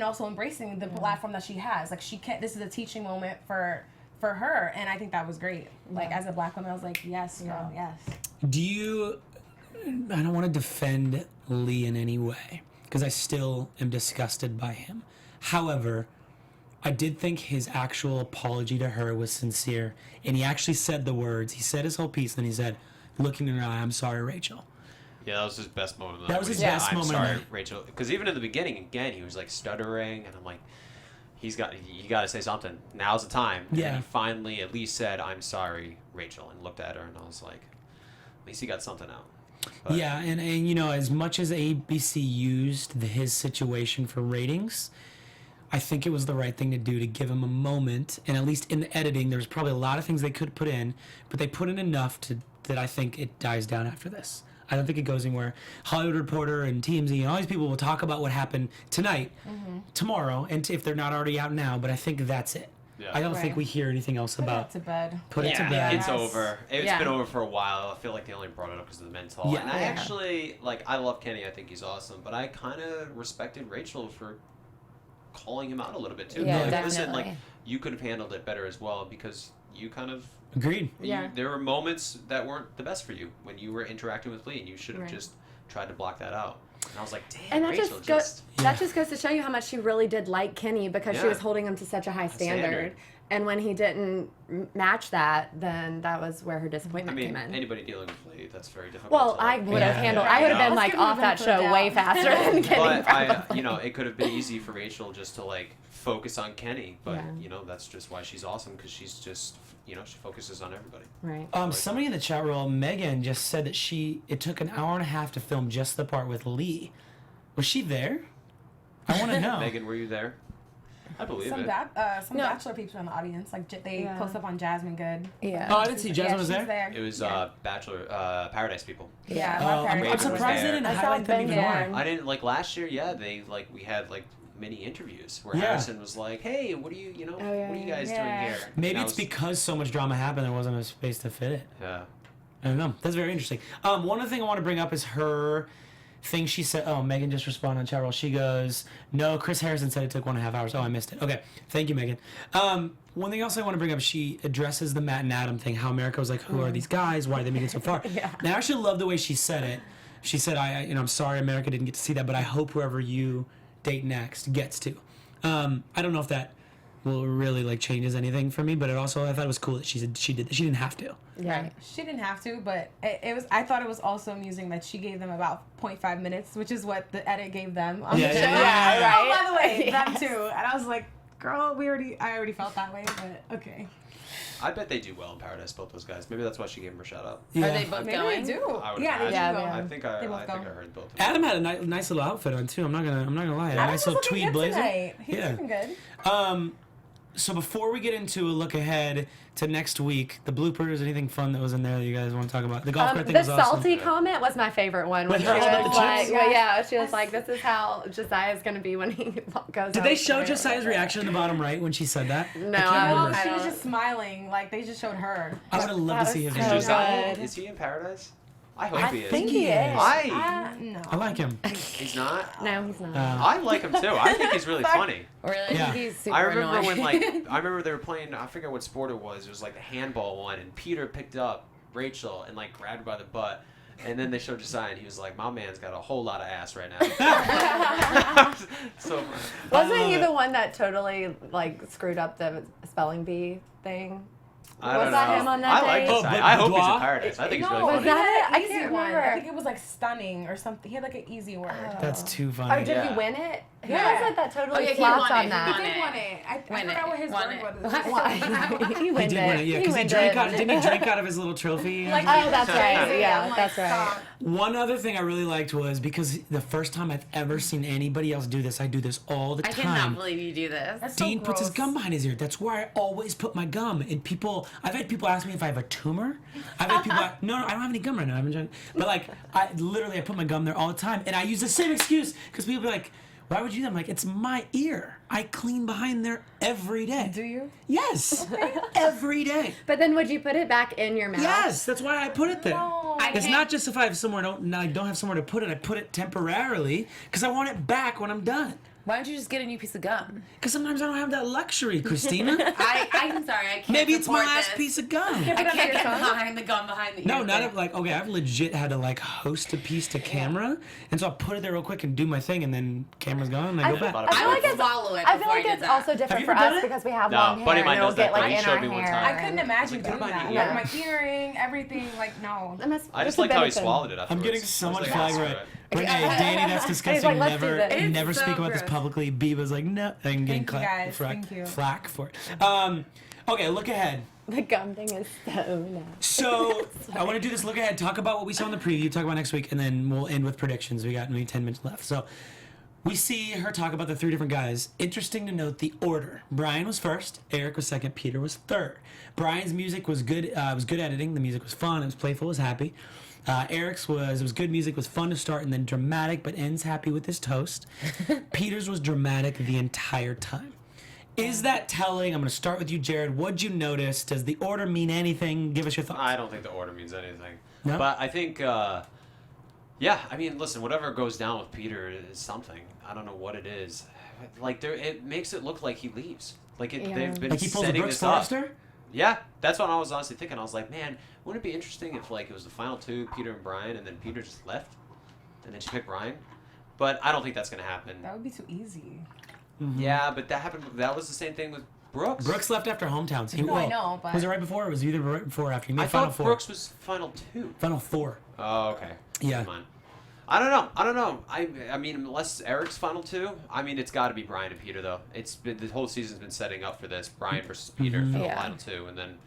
also embracing the platform that she has. Like she can't. This is a teaching moment for her, and I think that was great. Like as a Black woman, I was like, yes, girl, yes. Do you? I don't want to defend Lee in any way because I still am disgusted by him. However, I did think his actual apology to her was sincere, and he actually said the words. He said his whole piece, then he said, looking in her eye, "I'm sorry, Rachel." Yeah, that was his best moment. of the That night was when his he said, best I'm moment of the sorry, night. Rachel. Because even in the beginning, again, he was like stuttering, and I'm like, you got to say something. Now's the time. Yeah. And he finally at least said, I'm sorry, Rachel, and looked at her, and I was like, at least he got something out. But Yeah, and you know, as much as ABC used his situation for ratings, I think it was the right thing to do to give him a moment. And at least in the editing, there's probably a lot of things they could put in, but they put in enough that I think it dies down after this. I don't think it goes anywhere. Hollywood Reporter and TMZ and all these people will talk about what happened tonight, tomorrow, and if they're not already out now. But I think that's it. Yeah. I don't think Right. we hear anything else Put it about. to bed. Put it to yeah, bed. it's over. It's Yeah. been over for a while. I feel like they only brought it up because of the mental. Yeah. And I Yeah. actually, like, I love Kenny. I think he's awesome. But I kind of respected Rachel for calling him out a little bit, too. Yeah, Like, listen, definitely. like, you could have handled it better as well because you kind of... Agreed. Yeah. There were moments that weren't the best for you when you were interacting with Lee, and you should have Right. just tried to block that out. And I was like, damn, And that Rachel that just goes to show you how much she really did like Kenny because she Yeah. was holding him to such a high standard. And when he didn't match that, then that was where her disappointment came in. Anybody dealing with Lee, that's very difficult. Well, to, I would have handled. I would have been like off that show way faster than Kenny. But it could have been easy for Rachel just to like focus on Kenny. But that's just why she's awesome, because she's just she focuses on everybody. Right. Somebody in the chat room, Megan, just said that it took an hour and a half to film just the part with Lee. Was she there? I want to know. Megan, were you there? I believe some it. Bachelor people in the audience, like they close up on Jasmine Good. Yeah. Oh, I didn't see Jasmine was there. It was Bachelor Paradise people. Yeah. I'm surprised they didn't highlight them even more. I didn't like last year. Yeah, we had like mini interviews where Harrison was like, "Hey, what are you what are you guys doing here?" Maybe it's because so much drama happened, there wasn't a space to fit it. Yeah. I don't know. That's very interesting. One other thing I want to bring up is her thing she said. Oh, Megan just responded on chat roll. She goes, "No, Chris Harrison said it took 1.5 hours." Oh, I missed it. Okay, thank you, Megan. One thing else I want to bring up, she addresses the Matt and Adam thing. How America was like, "Who are these guys? Why are they making it so far?" Now, I actually love the way she said it. She said, I'm sorry America didn't get to see that, but I hope whoever you date next gets to." I don't know if that will really like changes anything for me, but I thought it was cool that she said she didn't have to. Yeah. She didn't have to, but I thought it was also amusing that she gave them about 0.5 minutes, which is what the edit gave them on the show. Yeah, Oh, by the way, them too. And I was like, girl, I already felt that way, but okay. I bet they do well in Paradise, both those guys. Maybe that's why she gave him her shout out. Are they both Maybe going? they do. I would Yeah, they imagine. do go. I think I heard both of them. Adam had a nice little outfit on too. I'm not gonna lie. A Adam nice was little looking tweed good blazer. tonight. He's looking good. So before we get into a look ahead to next week, the bloopers, anything fun that was in there that you guys want to talk about? The golf cart thing The was awesome. salty comment was my favorite one. When With she her holding was the like, chips? she was like, "This is how Josiah's gonna be when he goes." Did they show Josiah's reaction in the bottom right when she said that? No, I can't remember. She was just smiling. Like, they just showed her. I would have loved to see his so Is reaction. Josiah, good. is he in Paradise? I hope I he is. think he is. No. I like him. He's not? No, he's not. I like him too. I think he's really funny. Really? Yeah. He's super I remember annoying. when I remember they were playing, I forget what sport it was the handball one, and Peter picked up Rachel and grabbed her by the butt, and then they showed Josiah and he was like, "My man's got a whole lot of ass right now." So Wasn't he the one that totally screwed up the spelling bee thing? I don't Was that know. him on that I like day? Josiah. but I hope he's Dwa? in Paradise. I think he's really was funny. that it? I Easy can't one. remember. I think it was stunning or something. He had an easy word. That's too Or funny. did Yeah. he win it? Who Yeah. was it that totally yeah, he flopped won on it. that? He He did did won win it. I Win forgot it. what his Won word it. was. He He wins did it. win it, yeah, because he wins drank it. out. Didn't he drink out of his little trophy? Oh, that's right. Crazy. Yeah, I'm like, that's right. stop. One other thing I really liked was because the first time I've ever seen anybody else do this, I do this all the I time. cannot believe you do this. That's so Dean puts his gross. gum behind his ear. That's where I always put my gum. And I've had people ask me if I have a tumor. I've had people no, I don't have any gum right now. I haven't tried. But I put my gum there all the time. And I use the same excuse because people be like, "Why would you do that?" I'm like, "It's my ear. I clean behind there every day." Do you? Yes. Every day. But then would you put it back in your mouth? Yes, that's why I put it there. No. I It's can't- not just if I have somewhere don't have somewhere to put it. I put it temporarily because I want it back when I'm done. Why don't you just get a new piece of gum? Because sometimes I don't have that luxury, Christina. I'm sorry, I can't. Maybe it's my support last this. piece of gum. I can't get behind the gum behind the ear. No, not thing. if okay. I've legit had to host a piece to camera, and so I put it there real quick and do my thing, and then camera's gone, and I go back. I I feel would like swallow it. I feel before like did it's that. also Have different you for ever done us it? because we have No, long hair buddy of and mine it'll does get that, though. He in showed our me one hair. time. I couldn't imagine Like, doing what that. about Like, my earring, everything. No. I just liked how he swallowed it I'm afterwards. getting so I was much like, flag "That's right. right." Renee, Danny, that's disgusting. "Let's do this." It's Never so speak about this gross. publicly. B was like, no. I'm getting Thank you, guys. Thank you. flack for it. Okay, look ahead. The gum thing is so nice. So I want to do this look ahead, talk about what we saw in the preview, talk about next week, and then we'll end with predictions. We got maybe 10 minutes left. So we see her talk about the 3 different guys. Interesting to note the order. Brian was first, Eric was second, Peter was third. Brian's music was good. It was good editing. The music was fun. It was playful. It was happy. Eric's was good music, was fun to start, and then dramatic, but ends happy with his toast. Peter's was dramatic the entire time. Is that telling? I'm going to start with you, Jared. What'd you notice? Does the order mean anything? Give us your thoughts. I don't think the order means anything. No? But I think, listen, whatever goes down with Peter is something. I don't know what it is. It makes it look like he leaves. They've been Like he pulls a setting Brooks this up. Forrester? Yeah, that's what I was honestly thinking. I was like, man, wouldn't it be interesting if it was the final 2, Peter and Brian, and then Peter just left, and then she picked Brian? But I don't think that's gonna happen. That would be too easy. Yeah, but that happened. That was the same thing with Brooks. Brooks left after hometowns. No, I know, but was it right before? Or was it either right before or after? He made I final thought four. Brooks was final 2. Final 4. Oh, okay. Yeah. Never mind. I don't know. I mean, unless Eric's final 2, I mean, it's got to be Brian and Peter though. It's been the whole season's been setting up for this, Brian versus Peter for the Yeah. final 2, and then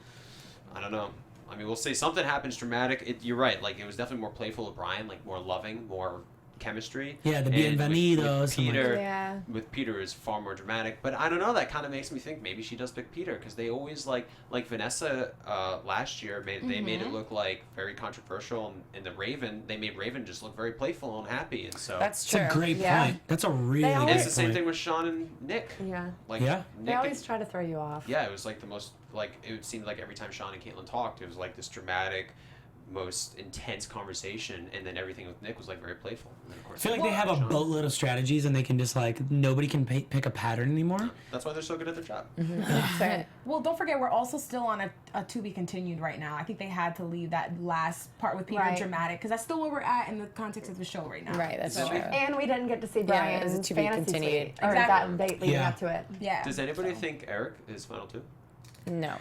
I don't know. I mean, we'll see. Something happens dramatic. You're right. Like, it was definitely more playful with Brian, like more loving, more chemistry. Yeah, the And bienvenidos. with Peter, Yeah. with Peter is far more dramatic. But I don't know. That kind of makes me think maybe she does pick Peter because they always like Vanessa last year. They made it look like very controversial, and the Raven they made Raven just look very playful and happy. And so That's That's true. a great Yeah. point. That's a really They good always- it's the same point. thing with Sean and Nick. Yeah. Like Yeah. They Nick always try to throw you off. yeah, it was like the most like it seemed like every time Sean and Caitlin talked, it was like this dramatic, most intense conversation, and then everything with Nick was like very playful. And then of I course, feel like they have a Sean. boatload of strategies and they can just like nobody can pick a pattern anymore. That's why they're so good at their job. Well, don't forget, we're also still on a to be continued right now. I think they had to leave that last part with Peter Right. dramatic because that's still where we're at in the context of the show right now. Right, that's So, true. And we didn't get to see Yeah, it Brian's was a to be fantasy continued. suite, or Exactly. that date leading Yeah. up to it. Yeah. Does anybody think Eric is final 2? No.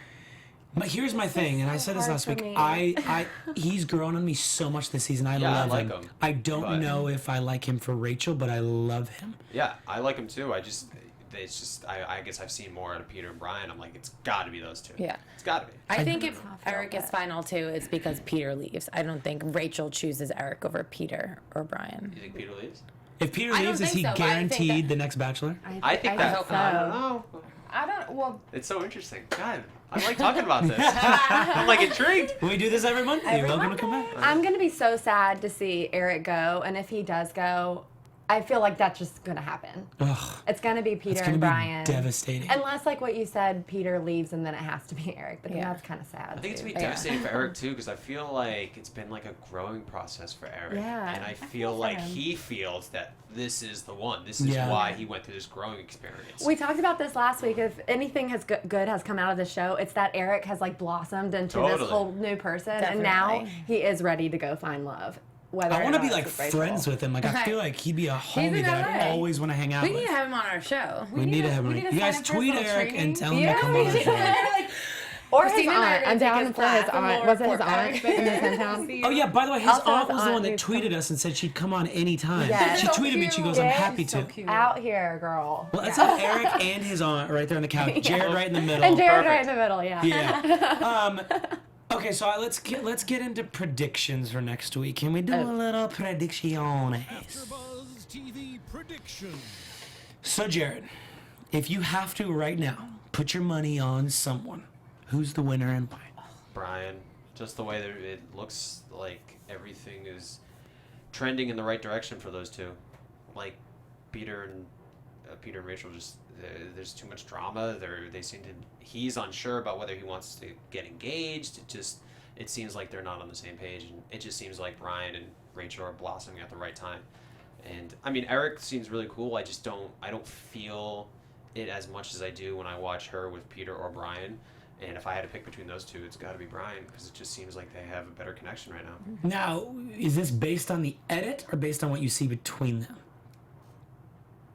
But here's my thing, and I said this hard last for week. me. He's grown on me so much this season. I Yeah, I love like him. him, I don't but- know if I like him for Rachel, but I love him. Yeah, I like him too. It's just I guess I've seen more out of Peter and Brian. I'm like, it's got to be those 2. Yeah. It's got to be. I think if feel Eric is that. final 2, it's because Peter leaves. I don't think Rachel chooses Eric over Peter or Brian. You think Peter leaves? If Peter I don't leaves, is think he so, but I think guaranteed that- the next Bachelor? I think that. hope I so. don't know. I don't. Well, It's so interesting. God, I like talking about this. I'm like intrigued. We do this every month. You're welcome to come back. I'm gonna be so sad to see Eric go, and if he does go, I feel like that's just gonna happen. Ugh, It's gonna be Peter it's gonna and be Brian. devastating. Unless, like what you said, Peter leaves and then it has to be Eric. But then Yeah. that's kind of sad. I think it's too. gonna be devastating for Eric too, because I feel like it's been like a growing process for Eric. Yeah, And I feel feel for like him. he feels that this is the one. This is Yeah. why he went through this growing experience. We talked about this last week. If anything has good has come out of the show, it's that Eric has like blossomed into Totally. this whole new person, and now Definitely. he is ready to go find love. Whether I or want to not be it's like Rachel. friends with him. Like I feel like he'd be a homie in that I LA. always want to hang out We with. need to have him on our show. We need to have him. we need to You guys sign up for his tweet little Eric and training. tell him Yeah, to come we on the should. show. like, Or his Christina and I are aunt. gonna I'm take down his for his class in aunt. Lower Was it his Port aunt Park. in his hometown? Oh yeah, by the way, his Also, aunt his was the one aunt that needs to tweeted us and said she'd come on anytime. Yes. She So tweeted me and she goes, I'm cute. happy so to. cute. Out here, girl. Well, let's have Eric and his aunt right there on the couch. Jared right in the middle. And Jared Perfect. right in the middle, yeah. Yeah. Okay, so let's get into predictions for next week. Can we do a little predicciones? AfterBuzz TV prediction. So Jared, if you have to right now put your money on someone, who's the winner and why? Brian, just the way that it looks like everything is trending in the right direction for those two. Like Peter and Rachel, just there's too much drama. They seem to. He's unsure about whether he wants to get engaged. It seems like they're not on the same page, and it just seems like Brian and Rachel are blossoming at the right time. And I mean, Eric seems really cool. I don't feel it as much as I do when I watch her with Peter or Brian. And if I had to pick between those two, it's got to be Brian because it just seems like they have a better connection right now. Now, is this based on the edit or based on what you see between them?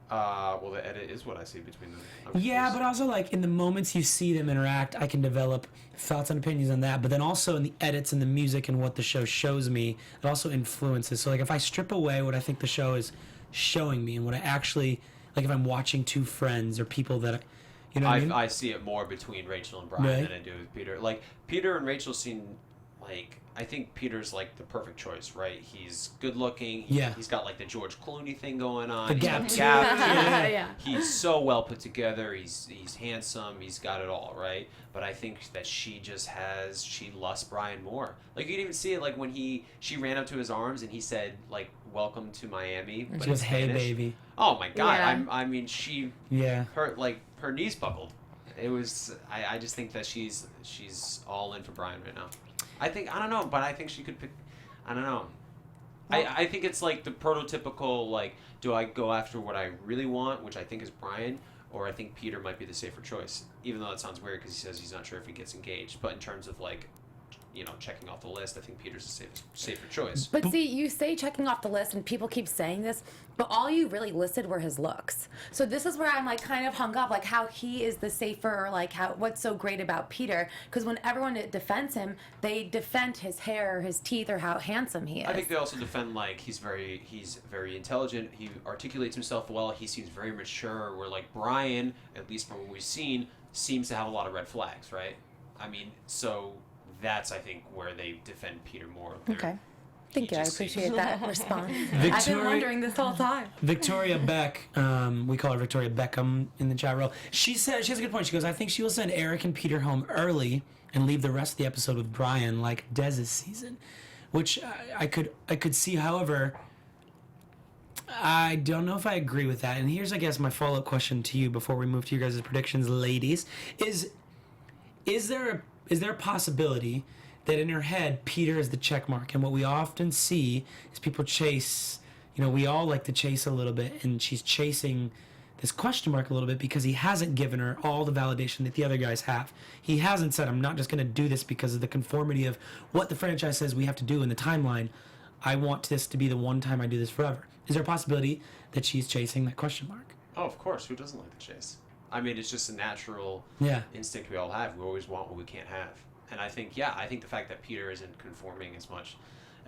Well, the edit is what I see between them. I'm Yeah, confused. but also like in the moments you see them interact, I can develop thoughts and opinions on that. But then also in the edits and the music and what the show shows me, it also influences. So like if I strip away what I think the show is showing me and what I actually like, if I'm watching two friends or people that, you know what I mean? I see it more between Rachel and Brian Really? than I do with Peter. Like Peter and Rachel seem like I think Peter's like the perfect choice, right? He's good looking. Yeah. He's got like the George Clooney thing going on. The He's gap got tooth. gap. Yeah. He's so well put together. He's handsome. He's got it all, right? But I think that she lusts Brian more. Like you can even see it like when she ran up to his arms and he said like "Welcome to Miami," but She in goes, "Hey, Spanish. baby." Oh my God! Yeah. I mean, she Yeah. her knees buckled. It was. I just think that she's all in for Brian right now. I don't know, but I think she could pick. I don't know. I think it's like the prototypical like, do I go after what I really want, which I think is Brian, or I think Peter might be the safer choice. Even though that sounds weird because he says he's not sure if he gets engaged. But in terms of like, checking off the list. I think Peter's a safer choice. But see, you say checking off the list, and people keep saying this, but all you really listed were his looks. So this is where I'm like kind of hung up, like how he is the safer, or like what's so great about Peter? Because when everyone defends him, they defend his hair, or his teeth, or how handsome he is. I think they also defend like he's very intelligent. He articulates himself well. He seems very mature. Where like Brian, at least from what we've seen, seems to have a lot of red flags, right? I mean, so that's I think where they defend Peter more. Okay. Thank you. I appreciate that response. I've been wondering this whole time. Victoria Beck, we call her Victoria Beckham in the chat room. She has a good point. She goes, I think she will send Eric and Peter home early and leave the rest of the episode with Brian, like Dez's season, which I could see. However, I don't know if I agree with that. And here's, I guess, my follow-up question to you before we move to your guys' predictions, ladies. Is there a possibility that in her head, Peter is the check mark? And what we often see is people chase, we all like to chase a little bit, and she's chasing this question mark a little bit because he hasn't given her all the validation that the other guys have. He hasn't said, I'm not just going to do this because of the conformity of what the franchise says we have to do in the timeline. I want this to be the one time I do this forever. Is there a possibility that she's chasing that question mark? Oh, of course. Who doesn't like the chase? I mean, it's just a natural instinct we all have. We always want what we can't have. And I think the fact that Peter isn't conforming as much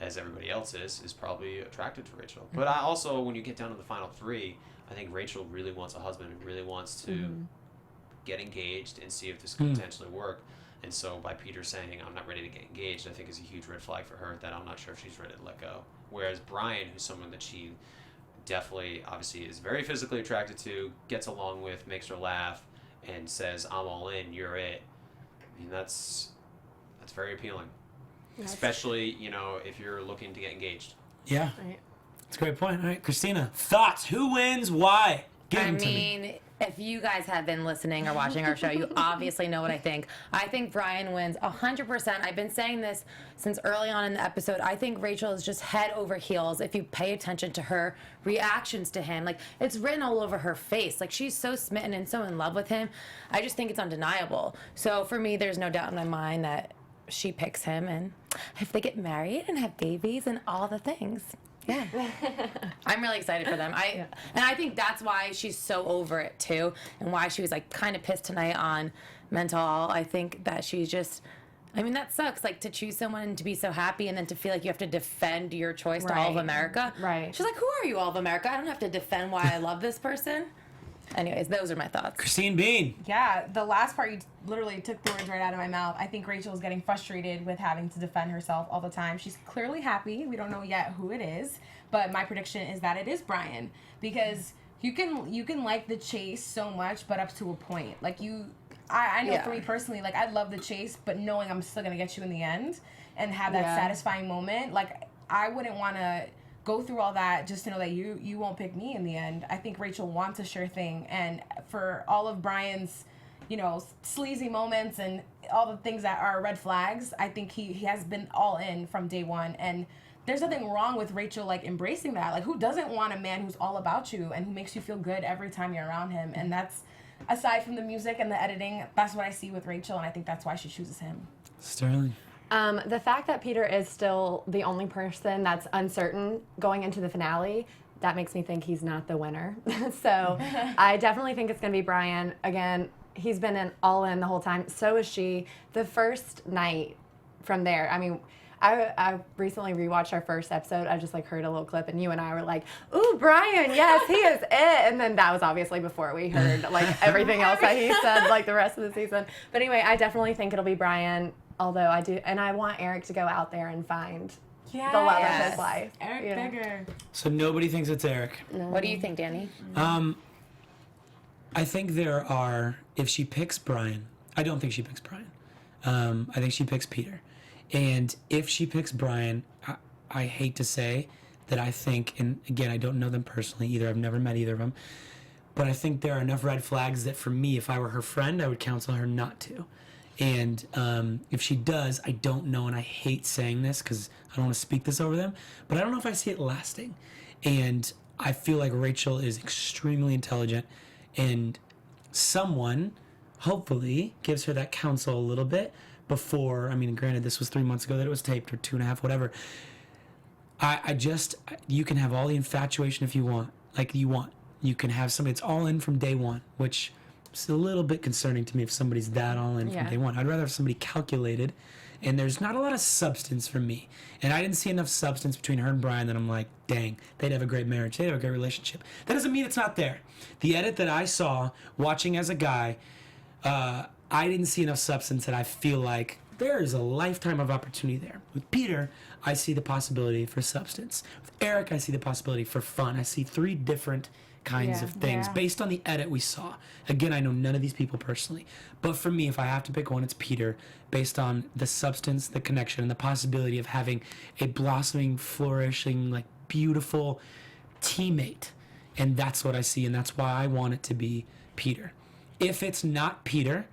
as everybody else is probably attractive to Rachel. Mm-hmm. But I also, when you get down to the final three, I think Rachel really wants a husband and really wants to get engaged and see if this can potentially work. And so by Peter saying, I'm not ready to get engaged, I think is a huge red flag for her that I'm not sure if she's ready to let go. Whereas Brian, who's someone that she definitely, obviously, is very physically attracted to, gets along with, makes her laugh, and says, I'm all in, you're it. I mean, that's very appealing. Yes. Especially, if you're looking to get engaged. Yeah. Right. That's a great point. All right, Kristina, thoughts? Who wins? Why? Give them to me. If you guys have been listening or watching our show, you obviously know what I think. I think Brian wins 100%. I've been saying this since early on in the episode. I think Rachel is just head over heels if you pay attention to her reactions to him. Like, it's written all over her face. Like, she's so smitten and so in love with him. I just think it's undeniable. So for me, there's no doubt in my mind that she picks him, and if they get married and have babies and all the things. Yeah. I'm really excited for them. And I think that's why she's so over it too, and why she was like kind of pissed tonight on mental. I think that she's just, that sucks, like to choose someone and to be so happy and then to feel like you have to defend your choice to all of America. Right. She's like, who are you, all of America? I don't have to defend why I love this person. Anyways, those are my thoughts. Christine Bean. Yeah, the last part, you literally took the words right out of my mouth. I think Rachel is getting frustrated with having to defend herself all the time. She's clearly happy. We don't know yet who it is, but my prediction is that it is Brian, because you can like the chase so much, but up to a point. Like I know for me personally, like I love the chase, but knowing I'm still gonna get you in the end and have that satisfying moment, like I wouldn't want to go through all that just to know that you won't pick me in the end. I think Rachel wants a sure thing, and for all of Brian's, sleazy moments and all the things that are red flags, I think he has been all in from day one, and there's nothing wrong with Rachel like embracing that. Like, who doesn't want a man who's all about you and who makes you feel good every time you're around him? And that's, aside from the music and the editing, that's what I see with Rachel, and I think that's why she chooses him. Sterling. The fact that Peter is still the only person that's uncertain going into the finale, that makes me think he's not the winner. So I definitely think it's going to be Brian. Again, he's been all in the whole time. So is she. The first night from there, I recently rewatched our first episode. I just heard a little clip, and you and I were like, ooh, Brian, yes, he is it. And then that was obviously before we heard everything else that he said the rest of the season. But anyway, I definitely think it'll be Brian. Although I do, and I want Eric to go out there and find the love of his life. Eric Bigger. So nobody thinks it's Eric. No. What do you think, Danny? I think if she picks Brian, I don't think she picks Brian. I think she picks Peter. And if she picks Brian, I hate to say that I think, and again, I don't know them personally either. I've never met either of them. But I think there are enough red flags that for me, if I were her friend, I would counsel her not to. And if she does, I don't know, and I hate saying this because I don't want to speak this over them, but I don't know if I see it lasting. And I feel like Rachel is extremely intelligent, and someone, hopefully, gives her that counsel a little bit, before. I mean, granted, this was 3 months ago that it was taped, or 2.5, whatever. You can have all the infatuation if you want, like you want. You can have somebody that's all in from day one, which is a little bit concerning to me if somebody's that all in from day one. I'd rather have somebody calculated, and there's not a lot of substance from me. And I didn't see enough substance between her and Brian that I'm like, dang, they'd have a great marriage. They'd have a great relationship. That doesn't mean it's not there. The edit that I saw watching as a guy, I didn't see enough substance that I feel like there is a lifetime of opportunity there. With Peter, I see the possibility for substance. With Eric, I see the possibility for fun. I see 3 different kinds of things based on the edit we saw. Again, I know none of these people personally, but for me, if I have to pick one, it's Peter, based on the substance, the connection, and the possibility of having a blossoming, flourishing, like beautiful teammate. And that's what I see, and that's why I want it to be Peter. If it's not Peter,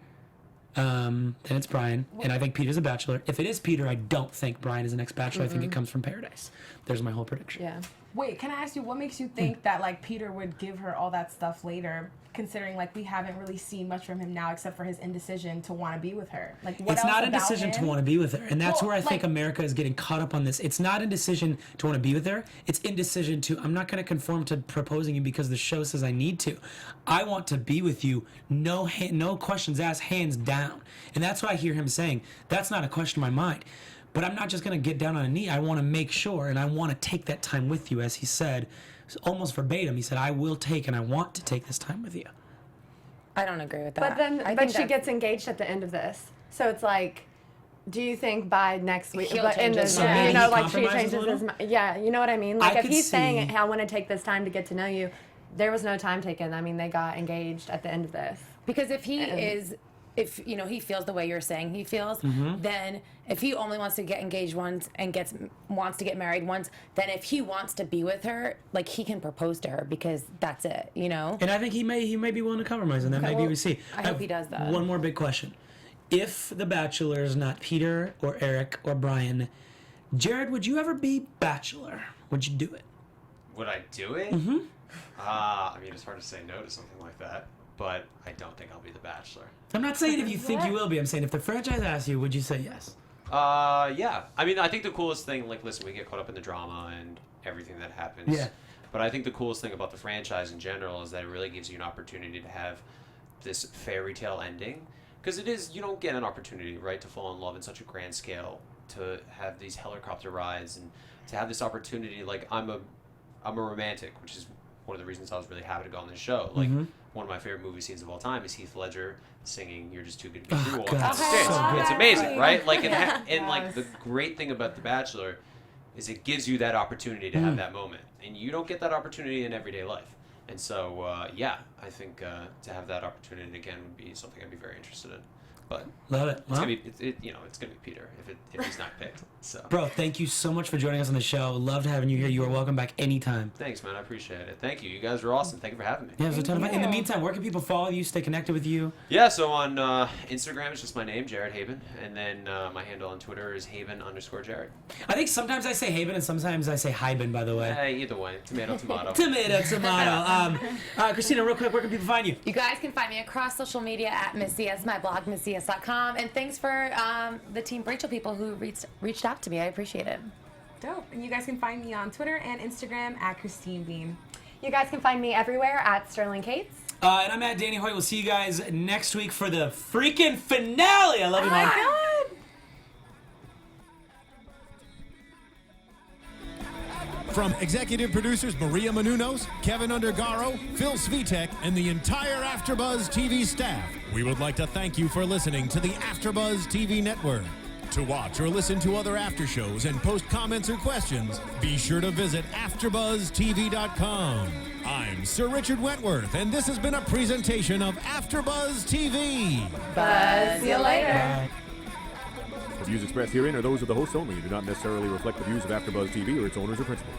then it's Brian, and I think Peter's a bachelor. If it is Peter, I don't think Brian is the next bachelor. I think it comes from Paradise. There's my whole prediction. Yeah. Wait, can I ask you, what makes you think that like Peter would give her all that stuff later, considering like we haven't really seen much from him now except for his indecision to want to be with her? Like, what it's else not about indecision him? to want to be with her, and that's Well, where I think like- America is getting caught up on this. It's not indecision to want to be with her. It's indecision to, I'm not going to conform to proposing you because the show says I need to. I want to be with you, no questions asked, hands down. And that's what I hear him saying. That's not a question in my mind. But I'm not just going to get down on a knee. I want to make sure, and I want to take that time with you, as he said, almost verbatim. He said, I will take and I want to take this time with you. I don't agree with that. But then, I but think she that- gets engaged at the end of this, so it's like, do you think by next week, He'll but in change his this, mind. you Maybe know, he like she compromises changes a little? his mind. Yeah, you know what I mean. Like I if could he's saying, see- "Hey, I want to take this time to get to know you," there was no time taken. I mean, they got engaged at the end of this. Because if he is, if you know he feels the way you're saying he feels, then if he only wants to get engaged once and wants to get married once, then if he wants to be with her, like he can propose to her because that's it, you know. And I think he may be willing to compromise, and then maybe well, we see. I hope he does that. One more big question. If the Bachelor is not Peter or Eric or Brian, Jared, would you ever be Bachelor? Would you do it? Would I do it? Mm-hmm. I mean, it's hard to say no to something like that, but I don't think I'll be the Bachelor. I'm not saying if you think you will be. I'm saying if the franchise asks you, would you say yes? Yeah. I mean, I think the coolest thing, like, listen, we get caught up in the drama and everything that happens. Yeah. But I think the coolest thing about the franchise in general is that it really gives you an opportunity to have this fairy tale ending. Because it is, you don't get an opportunity, right, to fall in love in such a grand scale, to have these helicopter rides, and to have this opportunity. Like, I'm a romantic, which is one of the reasons I was really happy to go on this show. Like, one of my favorite movie scenes of all time is Heath Ledger singing "You're Just Too Good to Be True" walking God, on stage. so good. It's amazing, right? Like, Yeah. and like the great thing about The Bachelor is it gives you that opportunity to have that moment, and you don't get that opportunity in everyday life. And so, yeah, I think to have that opportunity again would be something I'd be very interested in. But Love it. it's Well, gonna be, it's gonna be Peter if he's not picked. So. bro, thank you so much for joining us on the show. Loved having you here. You are welcome back anytime. Thanks, man. I appreciate it. Thank you. You guys were awesome. Thank you for having me. Yeah, it was a ton of fun. In the meantime, where can people follow you, stay connected with you? Yeah, so on Instagram, it's just my name, Jared Haibon. And then my handle on Twitter is Haibon_Jared. I think sometimes I say Haven and sometimes I say Haibon, by the way. Either way, tomato. Tomato. Kristina, real quick, where can people find you? You guys can find me across social media at Miss Zias, my blog, MissZias.com. And thanks for the Team Rachel people who reached out to me. I appreciate it. Dope. And you guys can find me on Twitter and Instagram at Christine Bean. You guys can find me everywhere at Sterling Cates. And I'm at Danny Hoyt. We'll see you guys next week for the freaking finale. I love you, man. From executive producers Maria Menounos, Kevin Undergaro, Phil Svitek, and the entire AfterBuzz TV staff, we would like to thank you for listening to the AfterBuzz TV network. To watch or listen to other after shows and post comments or questions, be sure to visit AfterBuzzTV.com. I'm Sir Richard Wentworth, and this has been a presentation of AfterBuzz TV. Buzz. See you later. The views expressed herein are those of the hosts only and do not necessarily reflect the views of AfterBuzz TV or its owners or principals.